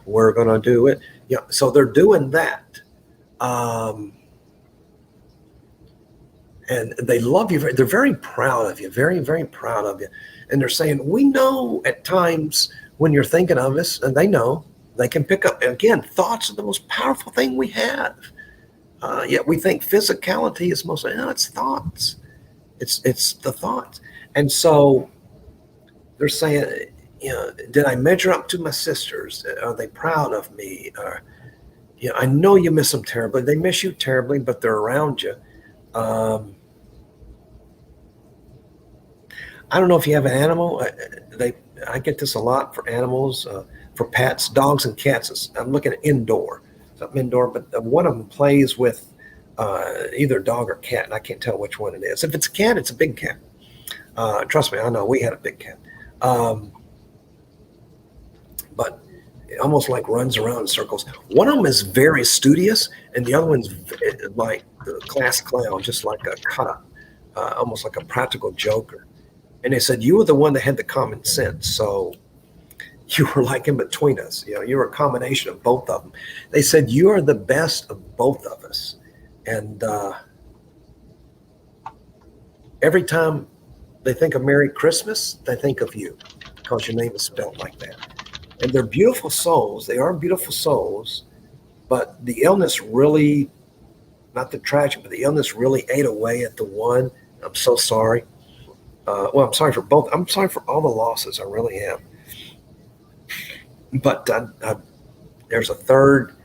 S2: we're going to do it. Yeah. So they're doing that. And they love you. They're very proud of you. Very, very proud of you. And they're saying, we know at times when you're thinking of us, and they know, they can pick up, again, thoughts are the most powerful thing we have. Yet we think physicality is mostly, no, it's thoughts. It's the thoughts. And so they're saying, did I measure up to my sisters? Are they proud of me? I know you miss them terribly. They miss you terribly, but they're around you. I don't know if you have an animal. I get this a lot for animals, for pets, dogs and cats. I'm looking at something indoor, but one of them plays with either dog or cat, and I can't tell which one it is. If it's a cat, it's a big cat. Trust me, I know we had a big cat. But it almost like runs around in circles. One of them is very studious, and the other one's like the class clown, just like a cut-up, almost like a practical joker. And they said, you were the one that had the common sense. So you were like in between us. You were a combination of both of them. They said, you are the best of both of us. And every time they think of Merry Christmas, they think of you because your name is spelled like that. And they're beautiful souls. They are beautiful souls. But the illness really, not the tragic, but the illness really ate away at the one. I'm so sorry. I'm sorry for both. I'm sorry for all the losses. I really am. But there's a third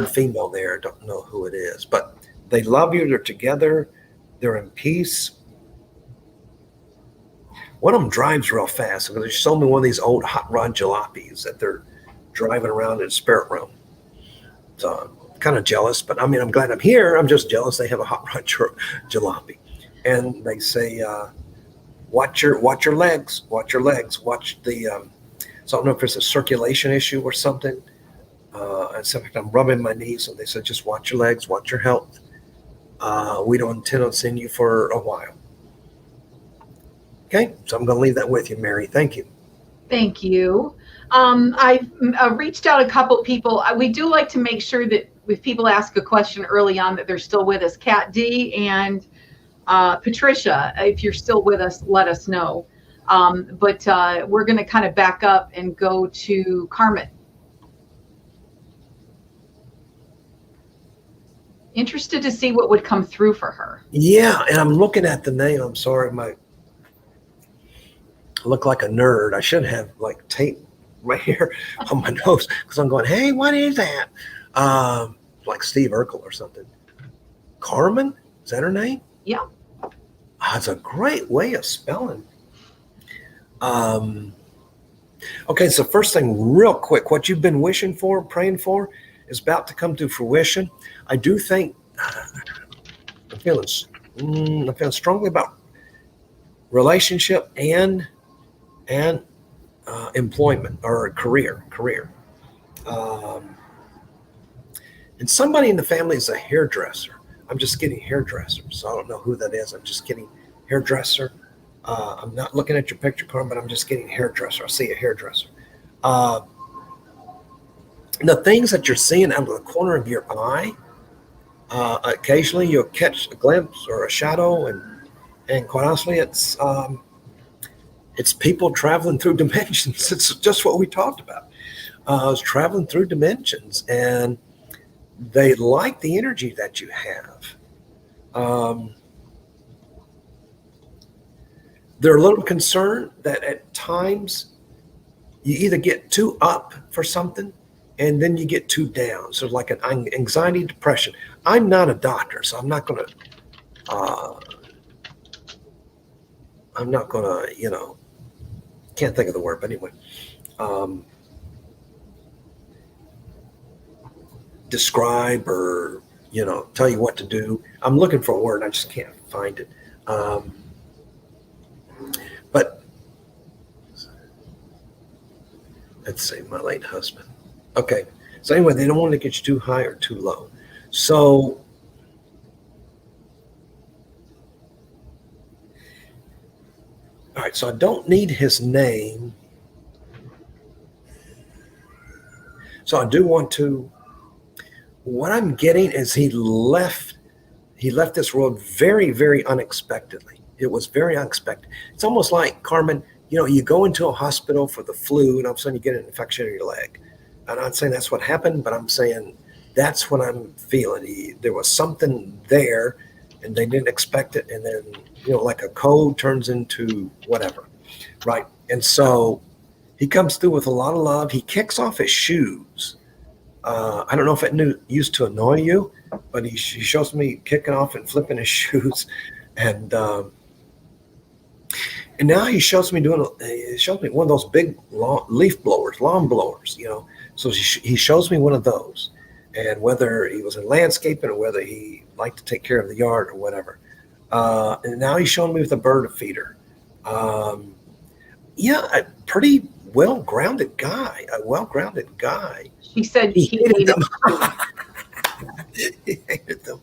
S2: female there. I don't know who it is, but they love you. They're together. They're in peace. One of them drives real fast. They showed me one of these old hot rod jalopies that they're driving around in a spirit realm. So I'm kind of jealous, but I mean, I'm glad I'm here. I'm just jealous they have a hot rod jalopy. And they say, watch your legs, watch the, so I don't know if there's a circulation issue or something. And so I'm rubbing my knees, and they said, just watch your legs, watch your health. We don't intend on seeing you for a while. Okay, so I'm going to leave that with you, Mary. Thank you.
S1: Thank you. I've reached out a couple people. We do like to make sure that if people ask a question early on that they're still with us. Kat D and Patricia, if you're still with us, let us know. But we're going to kind of back up and go to Carmen. Interested to see what would come through for her.
S2: Yeah, and I'm looking at the name. I'm sorry, I look like a nerd. I should have like tape right here on my nose because I'm going, hey, what is that? Like Steve Urkel or something. Carmen? Is that her name?
S1: Yeah.
S2: It's a great way of spelling. Okay, so first thing, real quick, what you've been wishing for, praying for, is about to come to fruition. I do think I'm feeling strongly about relationship and employment or career. And somebody in the family is a hairdresser. I'm just getting hairdresser, so I don't know who that is. I'm just getting hairdresser. I'm not looking at your picture, Carmen, but I'm just getting hairdresser. I see a hairdresser. The things that you're seeing out of the corner of your eye, occasionally you'll catch a glimpse or a shadow, and quite honestly, it's people traveling through dimensions. It's just what we talked about. It's traveling through dimensions, and they like the energy that you have. They're a little concerned that at times you either get too up for something and then you get too down. So like an anxiety, depression. I'm not a doctor, so I'm not going to, can't think of the word, but anyway, describe or, tell you what to do. I'm looking for a word. I just can't find it. But let's see, my late husband. Okay. So anyway, they don't want to get you too high or too low. So all right, so I don't need his name. So I do want to, what I'm getting is he left this world very, very unexpectedly. It was very unexpected. It's almost like, Carmen, you go into a hospital for the flu and all of a sudden you get an infection in your leg. I'm not saying that's what happened, but I'm saying that's what I'm feeling. There was something there and they didn't expect it. And then, like a cold turns into whatever, right? And so he comes through with a lot of love. He kicks off his shoes. I don't know if it used to annoy you, but he shows me kicking off and flipping his shoes. And now he shows me one of those big lawn blowers, So he shows me one of those, and whether he was in landscaping or whether he liked to take care of the yard or whatever. And now he's showing me with a bird feeder. A pretty well-grounded guy.
S1: She said
S2: he hated them. He hated them.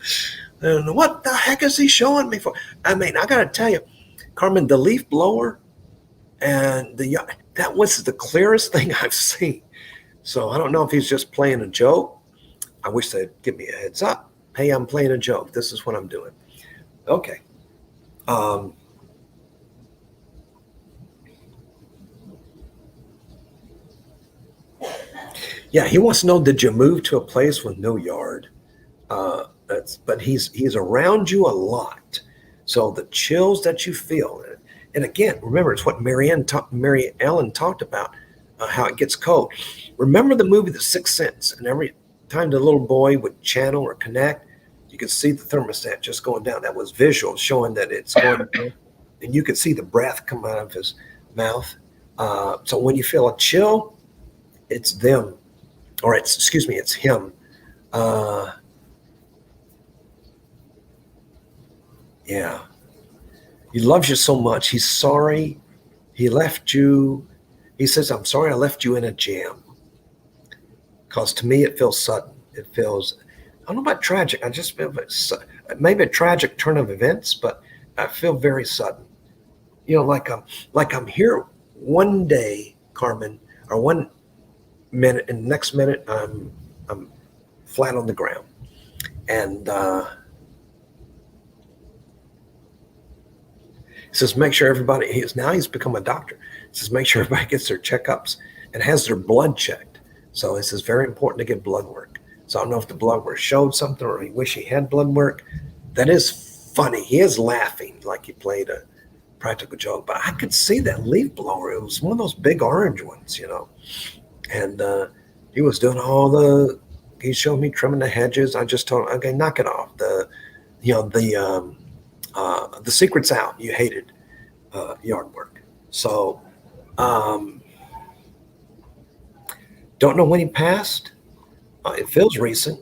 S2: And what the heck is he showing me for? I mean, I got to tell you, Carmen, the leaf blower and that was the clearest thing I've seen. So I don't know if he's just playing a joke. I wish they'd give me a heads up. Hey, I'm playing a joke. This is what I'm doing. Okay. Yeah, he wants to know, did you move to a place with no yard? But he's around you a lot. So the chills that you feel, and again, remember, it's what Mary Ellen talked about, how it gets cold. Remember the movie The Sixth Sense, and every time the little boy would channel or connect, you could see the thermostat just going down. That was visual, showing that it's going down, and you could see the breath come out of his mouth. So when you feel a chill, it's them, or it's him. Yeah. He loves you so much. He's sorry he left you. He says, I'm sorry I left you in a jam. Because to me, it feels sudden. It feels, I don't know about tragic. I just feel maybe a tragic turn of events, but I feel very sudden. Like I'm here one day, Carmen, or 1 minute, and the next minute I'm flat on the ground. And he says, make sure everybody, he's become a doctor. He says, make sure everybody gets their checkups and has their blood checked. So he says, very important to get blood work. So I don't know if the blood work showed something or he wished he had blood work. That is funny. He is laughing like he played a practical joke, but I could see that leaf blower. It was one of those big orange ones, and he was doing he showed me trimming the hedges. I just told him, okay, knock it off. The secret's out. You hated yard work. So don't know when he passed. It feels recent,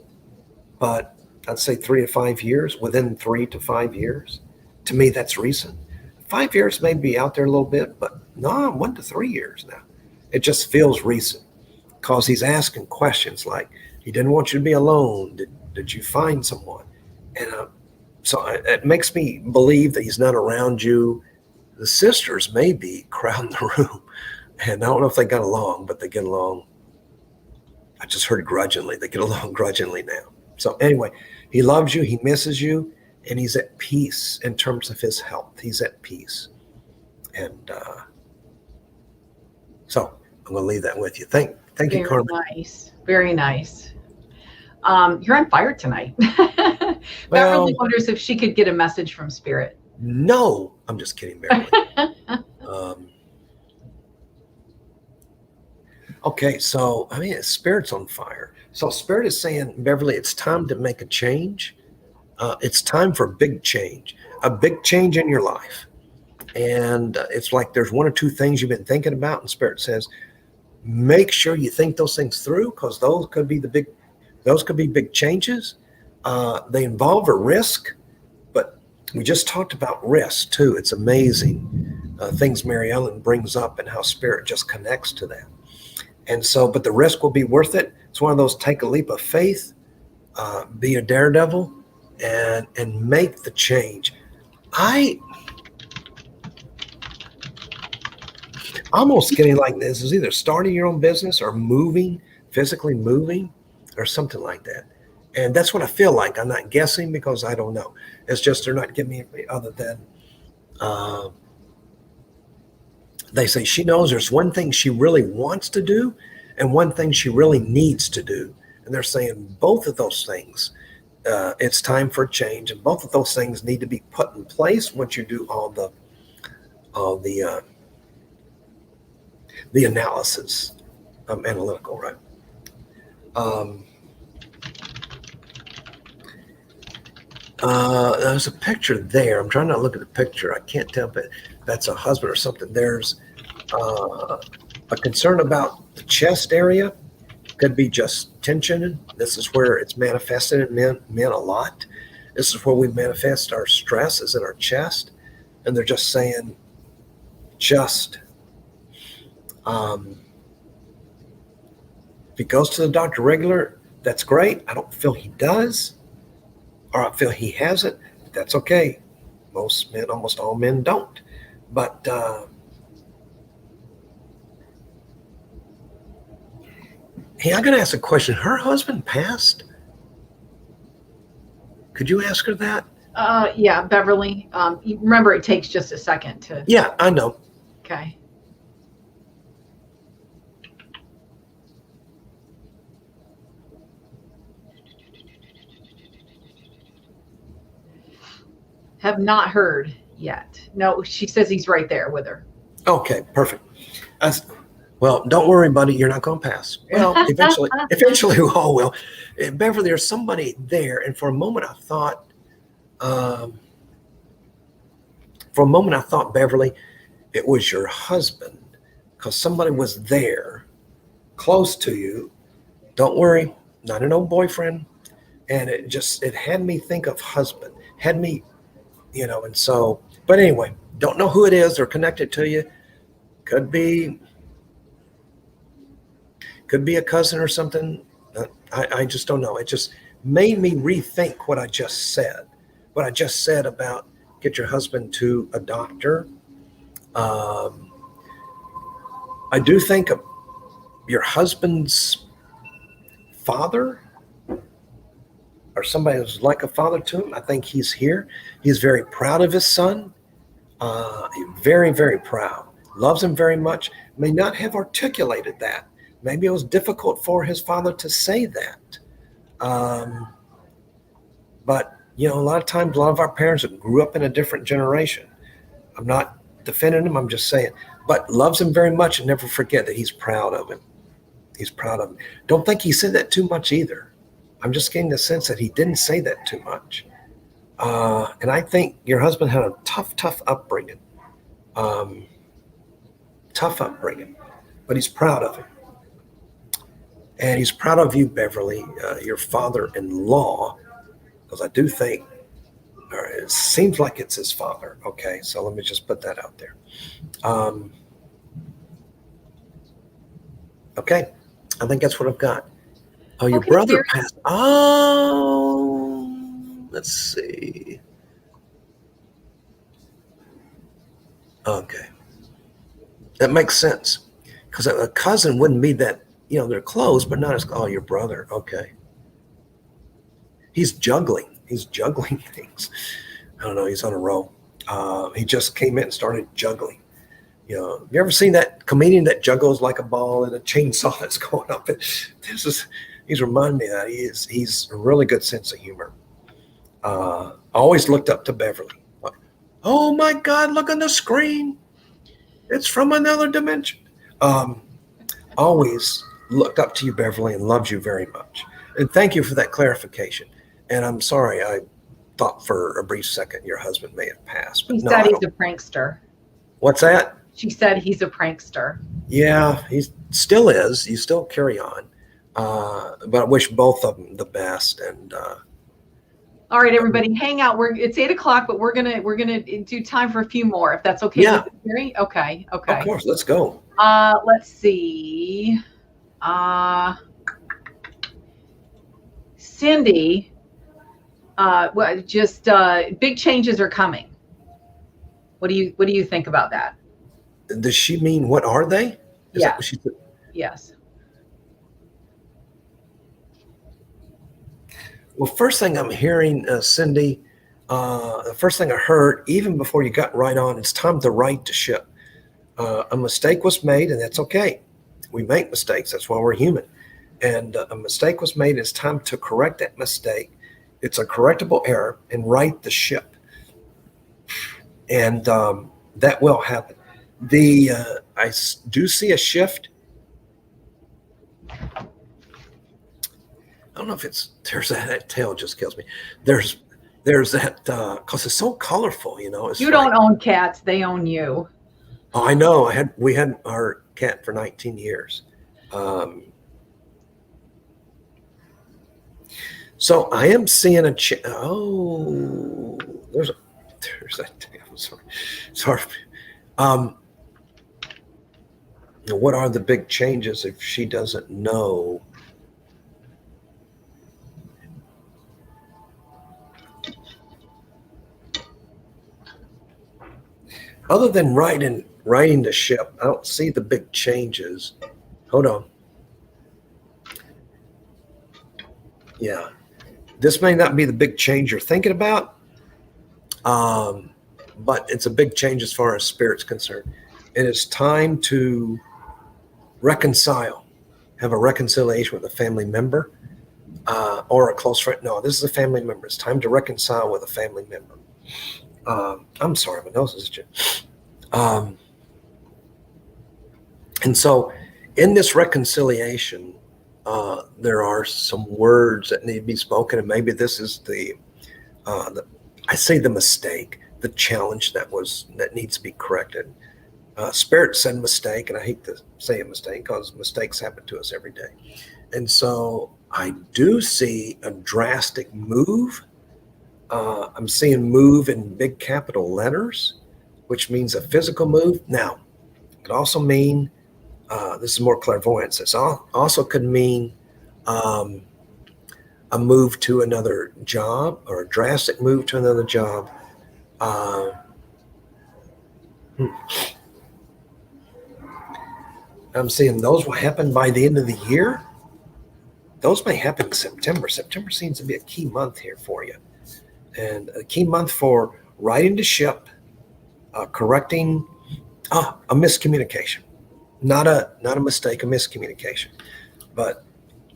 S2: but I'd say 3 to 5 years, within 3 to 5 years. To me, that's recent. 5 years may be out there a little bit, but no, 1 to 3 years now. It just feels recent because he's asking questions like, he didn't want you to be alone. Did you find someone? And so it makes me believe that he's not around you. The sisters may be crowding the room. And I don't know if they got along, but they get along. I just heard grudgingly. They get along grudgingly now. So anyway, he loves you. He misses you. And he's at peace in terms of his health. He's at peace. And so I'm going to leave that with you. Thank you, Carmen.
S1: Very nice. Very nice. You're on fire tonight.
S2: Well,
S1: Beverly wonders if she could get a message from Spirit.
S2: No, I'm just kidding, Beverly. Okay, so Spirit's on fire. So Spirit is saying, Beverly, it's time to make a change. It's time for a big change in your life. And it's like there's 1 or 2 things you've been thinking about, and Spirit says, make sure you think those things through, because those could be big changes. They involve a risk, but we just talked about risk too. It's amazing things Mary Ellen brings up and how Spirit just connects to that. And so, but the risk will be worth it. It's one of those take a leap of faith, be a daredevil, and make the change. I'm almost getting like this is either starting your own business or physically moving or something like that. And that's what I feel like. I'm not guessing because I don't know. It's just they're not giving me other than they say she knows there's one thing she really wants to do and one thing she really needs to do. And they're saying both of those things, it's time for a change. And both of those things need to be put in place once you do all the analysis, analytical, right? There's a picture there. I'm trying to look at the picture. I can't tell if that's a husband or something. There's a concern about the chest area. Could be just tension. This is where it's manifested in men a lot. This is where we manifest our stress is in our chest. And they're just saying, if he goes to the doctor regular, that's great. I don't feel he does, or I feel he has it. But that's okay. Most men, almost all men don't. But hey, I got to ask a question. Her husband passed? Could you ask her that?
S1: Yeah, Beverly. Remember, it takes just a second to.
S2: Yeah, I know.
S1: Okay. Have not heard yet. No, she says he's right there with her.
S2: Okay, perfect. Well, don't worry, buddy. You're not going to pass. Well, eventually we all will. Beverly, there's somebody there. And for a moment I thought, Beverly, it was your husband, because somebody was there close to you. Don't worry, not an old boyfriend. And it had me think of husband, had me, and so, but anyway, don't know who it is or connected to you. Could be a cousin or something. I just don't know. It just made me rethink what I just said. What I just said about get your husband to a doctor. I do think of your husband's father or somebody who's like a father to him. I think he's here. He's very proud of his son. Very, very proud. Loves him very much. May not have articulated that. Maybe it was difficult for his father to say that. Um, but, a lot of times, a lot of our parents grew up in a different generation. I'm not defending him. I'm just saying, but loves him very much and never forget that he's proud of him. He's proud of him. Don't think he said that too much either. I'm just getting the sense that he didn't say that too much. And I think your husband had a tough upbringing. Tough upbringing, but he's proud of him. And he's proud of you, Beverly, your father-in-law, because I do think, or it seems like it's his father. Okay, so let me just put that out there. Okay, I think that's what I've got. Oh, your brother passed. Oh, let's see. Okay, that makes sense, because a cousin wouldn't be that. They're close, but not as. Oh, your brother. Okay. He's juggling things. I don't know. He's on a roll. He just came in and started juggling. Have you ever seen that comedian that juggles like a ball and a chainsaw that's going up? He's reminding me of that. He's a really good sense of humor. I always looked up to Beverly. Like, oh my God, look on the screen. It's from another dimension. Always looked up to you, Beverly, and loved you very much. And thank you for that clarification. And I'm sorry, I thought for a brief second your husband may have passed. But
S1: he said he's a prankster.
S2: What's that?
S1: She said he's a prankster.
S2: Yeah, he still is. You still carry on. But I wish both of them the best. And
S1: all right, everybody, hang out. It's 8:00, but we're gonna do time for a few more, if that's okay.
S2: Yeah.
S1: With you, Gary? Okay.
S2: Of course, let's go.
S1: Let's see. Cindy. Big changes are coming. What do you think about that?
S2: Does she mean what are they? Is
S1: yeah.
S2: That what she said?
S1: Yes.
S2: Well, first thing I'm hearing, Cindy, the first thing I heard, even before you got right on, it's time to right the ship. A mistake was made, and that's okay. We make mistakes. That's why we're human. And a mistake was made. It's time to correct that mistake. It's a correctable error and right the ship. And that will happen. I do see a shift. I don't know if there's that tail just kills me. There's that, because it's so colorful, you
S1: don't own cats. They own you.
S2: Oh, I know. We had our cat for 19 years. So I am seeing there's that tail. Sorry. What are the big changes if she doesn't know? Other than riding the ship, I don't see the big changes. Hold on. Yeah. This may not be the big change you're thinking about, but it's a big change as far as spirit's concerned. And it's time to reconcile, have a reconciliation with a family member or a close friend. No, this is a family member. It's time to reconcile with a family member. I'm sorry, my nose is itching. And so in this reconciliation, there are some words that need to be spoken, and maybe this is the mistake, the challenge that needs to be corrected. Spirit said mistake, and I hate to say a mistake because mistakes happen to us every day. And so I do see a drastic move. I'm seeing move in big capital letters, which means a physical move. Now, it could also mean, this is more clairvoyance. This also could mean a move to another job or a drastic move to another job. I'm seeing those will happen by the end of the year. Those may happen in September. September seems to be a key month here for you. And a key month for righting the ship, correcting a miscommunication. Not a mistake, a miscommunication. But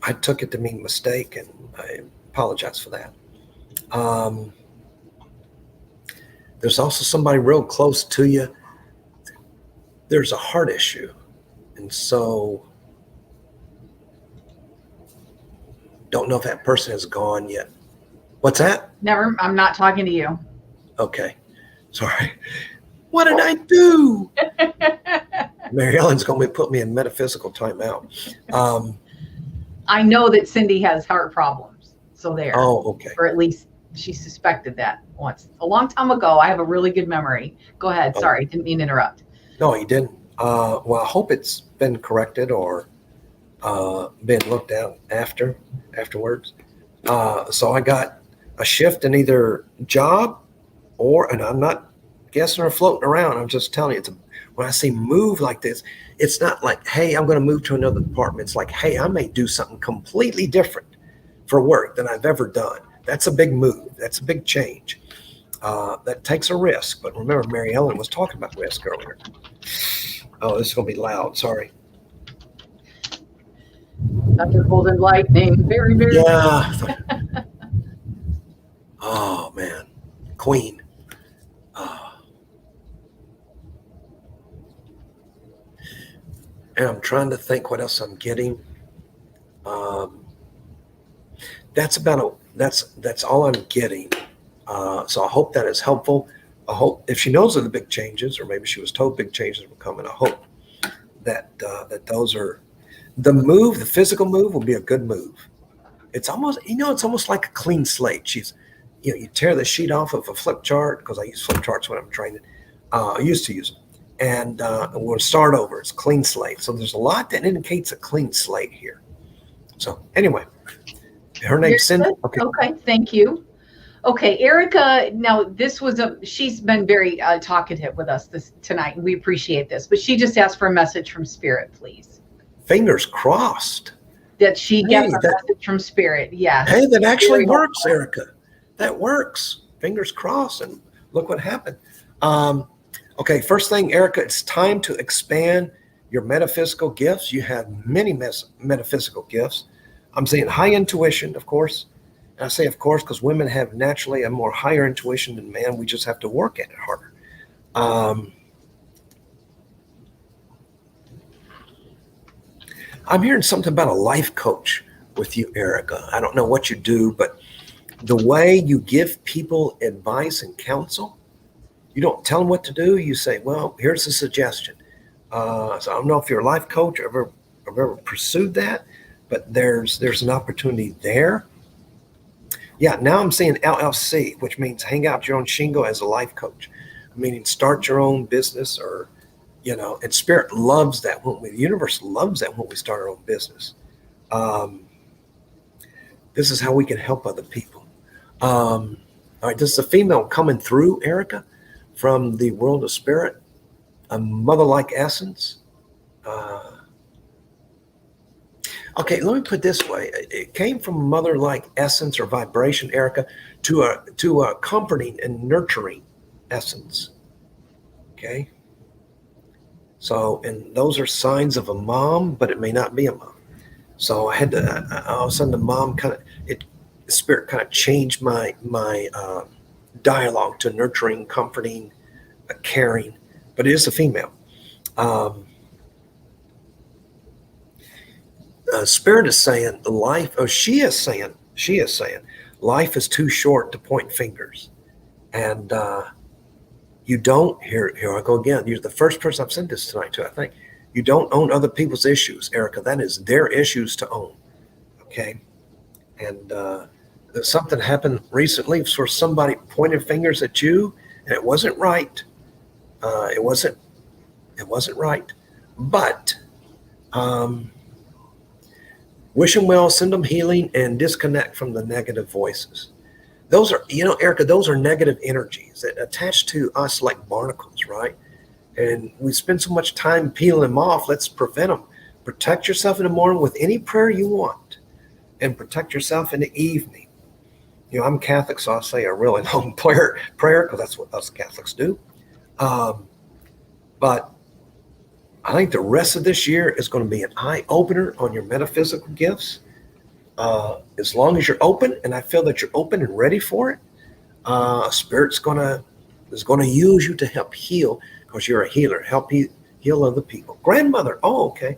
S2: I took it to mean mistake, and I apologize for that. There's also somebody real close to you. There's a heart issue. And so don't know if that person has gone yet. What's that?
S1: Never, I'm not talking to you.
S2: Okay. Sorry. What did I do? Mary Ellen's going to put me in metaphysical timeout.
S1: I know that Cindy has heart problems. So there.
S2: Oh, okay.
S1: Or at least she suspected that once. A long time ago. I have a really good memory. Go ahead. Sorry. Didn't mean to interrupt.
S2: No, you didn't. Well, I hope it's been corrected or been looked at afterwards. So I got a shift in either job and I'm not guessing or floating around. I'm just telling you, when I say move like this, it's not like, hey, I'm going to move to another department. It's like, hey, I may do something completely different for work than I've ever done. That's a big move. That's a big change. That takes a risk. But remember, Mary Ellen was talking about risk earlier. Oh, this is going to be loud. Sorry.
S1: Thunderbolt and lightning. Very, very.
S2: Yeah. Oh, man. Queen. And I'm trying to think what else I'm getting. That's all I'm getting. So I hope that is helpful. I hope if she knows of the big changes, or maybe she was told big changes were coming, I hope that those are the move. The physical move will be a good move. It's almost like a clean slate. You tear the sheet off of a flip chart, because I use flip charts when I'm training. I used to use them. And we'll start over. It's clean slate. So there's a lot that indicates a clean slate here. So anyway, her name's Cindy.
S1: Okay, thank you. Okay, Erica, now she's been very talkative with us tonight. We appreciate this, but she just asked for a message from Spirit, please.
S2: Fingers crossed.
S1: That she gets a message from Spirit, yeah.
S2: Hey, that actually works, Erica. That works. Fingers crossed, and look what happened. Okay, first thing, Erica, it's time to expand your metaphysical gifts. You have many metaphysical gifts. I'm saying high intuition, of course. And I say, of course, because women have naturally a more higher intuition than men. We just have to work at it harder. I'm hearing something about a life coach with you, Erica. I don't know what you do, but the way you give people advice and counsel, you don't tell them what to do. You say, well, here's a suggestion. So I don't know if you're a life coach or ever pursued that, but there's an opportunity there. Yeah, now I'm saying LLC, which means hang out your own shingle as a life coach, meaning start your own business, or, and Spirit loves that. The universe loves that when we start our own business. This is how we can help other people. All right, this is a female coming through, Erica, from the world of Spirit, a mother-like essence. Okay, let me put it this way. It came from a mother-like essence or vibration, Erica, to a comforting and nurturing essence. Okay? So, and those are signs of a mom, but it may not be a mom. So I had to, all of a sudden the mom Spirit kind of changed my dialogue to nurturing, comforting, caring, but it is a female. Spirit is saying she is saying life is too short to point fingers. And you don't, here I go again. You're the first person I've sent this tonight to, I think. You don't own other people's issues, Erica. That is their issues to own. Okay? And something happened recently where somebody pointed fingers at you, and it wasn't right. It wasn't right. But wish them well, send them healing, and disconnect from the negative voices. Those are, Erica, those are negative energies that attach to us like barnacles, right? And we spend so much time peeling them off. Let's prevent them. Protect yourself in the morning with any prayer you want, and protect yourself in the evening. I'm Catholic, so I say a really long prayer because that's what us Catholics do. But I think the rest of this year is going to be an eye-opener on your metaphysical gifts. As long as you're open, and I feel that you're open and ready for it, Spirit's is gonna use you to help heal, because you're a healer. Help heal other people. Grandmother. Oh, okay.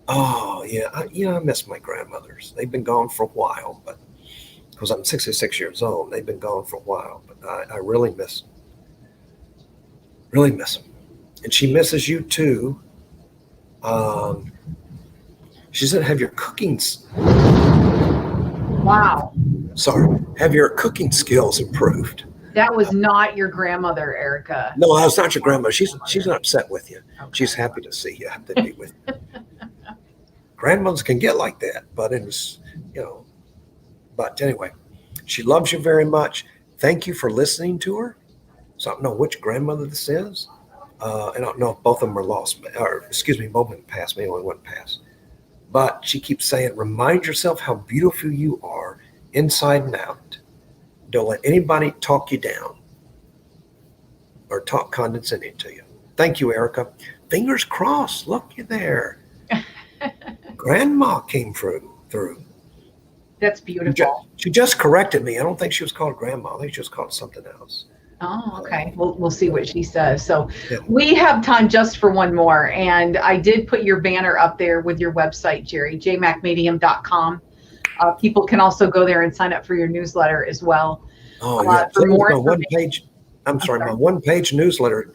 S2: Oh, yeah. I miss my grandmothers. They've been gone for a while, but because I'm 66 years old, they've been gone for a while. But I really miss them. Really miss them. And she misses you too. She said, have your cooking.
S1: Wow.
S2: Sorry. Have your cooking skills improved?
S1: That was not your grandmother, Erica.
S2: No, that's not your grandmother. She's not upset with you. Okay. She's happy to see you. Happy to be with you. Grandmothers can get like that, but it's, but anyway, she loves you very much. Thank you for listening to her. So I don't know which grandmother this is. I don't know if both of them are lost, or excuse me, both of them passed. Maybe only one passed. But she keeps saying, remind yourself how beautiful you are inside and out. Don't let anybody talk you down or talk condescending to you. Thank you, Erica. Fingers crossed. Look, you there. Grandma came through.
S1: That's beautiful.
S2: She just corrected me. I don't think she was called grandma. I think she was called something else.
S1: Oh, okay. We'll see what she says. So yeah. We have time just for one more. And I did put your banner up there with your website, Jerry, jmacmedium.com. People can also go there and sign up for your newsletter as well.
S2: Oh, yeah.
S1: For more
S2: my one-page newsletter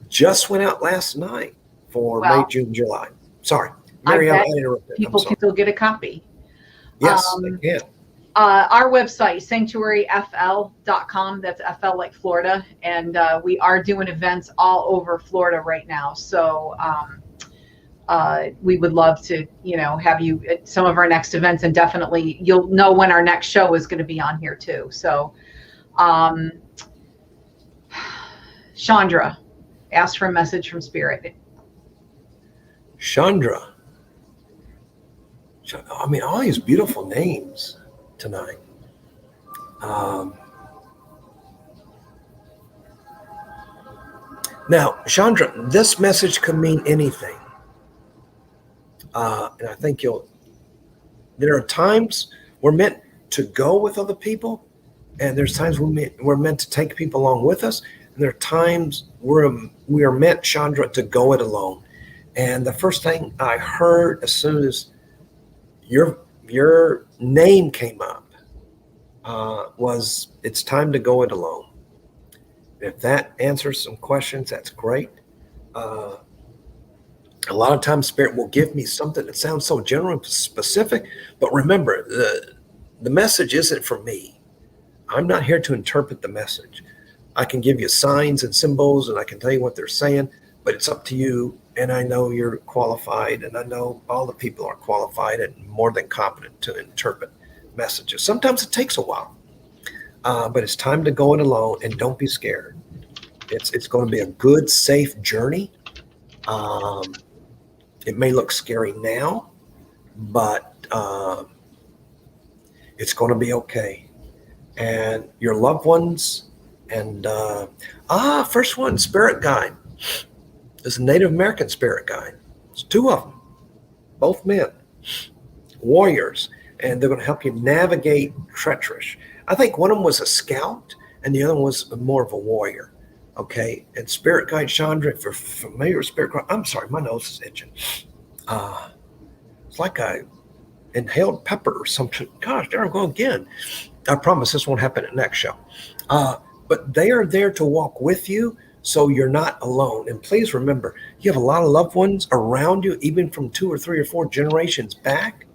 S2: just went out last night for May, June, July. Sorry. Mary, I interrupted.
S1: People can still get a copy.
S2: Yes, they can.
S1: Our website, sanctuaryfl.com. That's FL like Florida. And we are doing events all over Florida right now. So we would love to, have you at some of our next events, and definitely you'll know when our next show is going to be on here too. So Chandra asked for a message from Spirit.
S2: Chandra. I mean, all these beautiful names tonight. Now, Chandra, this message could mean anything. And I think there are times we're meant to go with other people, and there's times we're meant to take people along with us, and there are times we are meant, Chandra, to go it alone. And the first thing I heard as soon as your name came up was, it's time to go it alone. If that answers some questions, that's great. A lot of times Spirit will give me something that sounds so general and specific, but remember, the message isn't for me. I'm not here to interpret the message. I can give you signs and symbols, and I can tell you what they're saying, but it's up to you. And I know you're qualified, and I know all the people are qualified and more than competent to interpret messages. Sometimes it takes a while, but it's time to go it alone, and don't be scared. It's going to be a good, safe journey. It may look scary now, but it's going to be okay. And your loved ones, and first one, Spirit Guide. There's a Native American spirit guide. It's two of them, both men, warriors, and they're going to help you navigate treacherous. I think one of them was a scout, and the other one was more of a warrior. Okay, and Spirit Guide Chandra, if you're familiar with Spirit Guide, I'm sorry, my nose is itching. It's like I inhaled pepper or something. Gosh, there I go again. I promise this won't happen at next show. But they are there to walk with you, so you're not alone. And please remember, you have a lot of loved ones around you, even from 2 or 3 or 4 generations back,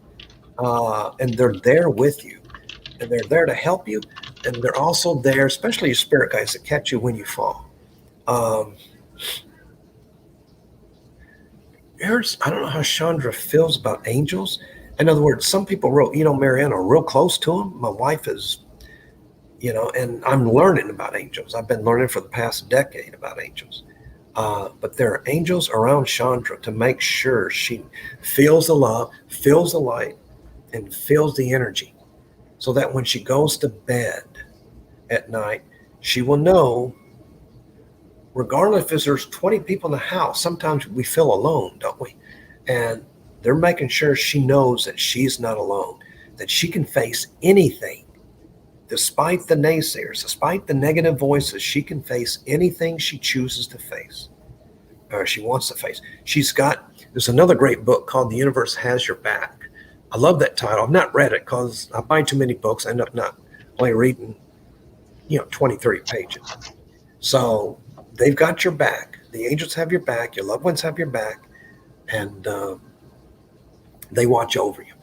S2: and they're there with you. And they're there to help you. And they're also there, especially your spirit guides, that catch you when you fall. I don't know how Chandra feels about angels. In other words, some people Marianne, are real close to them. My wife is, and I'm learning about angels. I've been learning for the past decade about angels. But there are angels around Chandra to make sure she feels the love, feels the light, and feels the energy, so that when she goes to bed at night, she will know, regardless if there's 20 people in the house, sometimes we feel alone, don't we? And they're making sure she knows that she's not alone. that she can face anything. Despite the naysayers, despite the negative voices, she can face anything she chooses to face, or she wants to face. There's another great book called The Universe Has Your Back. I love that title. I've not read it because I buy too many books. I end up not only reading, 20, 30 pages. So they've got your back. The angels have your back. Your loved ones have your back. And they watch over you.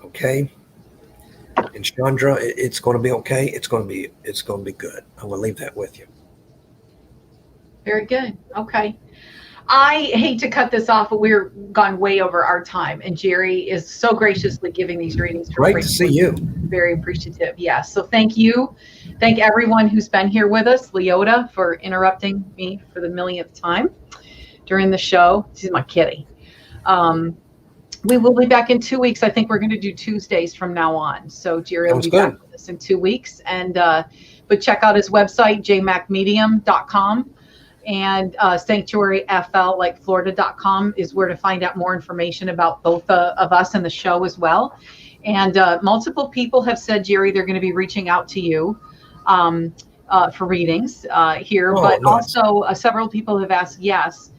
S2: Okay? And Chandra, it's going to be okay. It's going to be good. I'm going to leave that with you.
S1: Very good. Okay. I hate to cut this off, but we're gone way over our time. And Jerry is so graciously giving these readings.
S2: Great to see you.
S1: Very appreciative. Yeah. So thank you. Thank everyone who's been here with us. Leota for interrupting me for the millionth time during the show. She's my kitty. We will be back in 2 weeks. I think we're going to do Tuesdays from now on. So Jerry will be back with us in 2 weeks. And but check out his website, jmacmedium.com. And sanctuaryfl, like Florida.com, is where to find out more information about both of us and the show as well. And multiple people have said, Jerry, they're going to be reaching out to you for readings here. But nice. Also several people have asked, yes,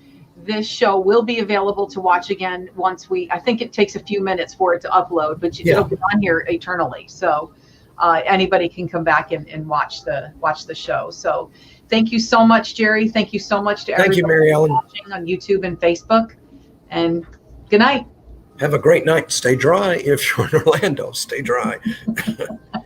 S1: this show will be available to watch again once I think it takes a few minutes for it to upload, but it'll be on here eternally. So anybody can come back and watch the show. So thank you so much, Jerry. Thank you so much to everybody
S2: Mary Ellen,
S1: watching on YouTube and Facebook. And good night.
S2: Have a great night. Stay dry. If you're in Orlando, stay dry.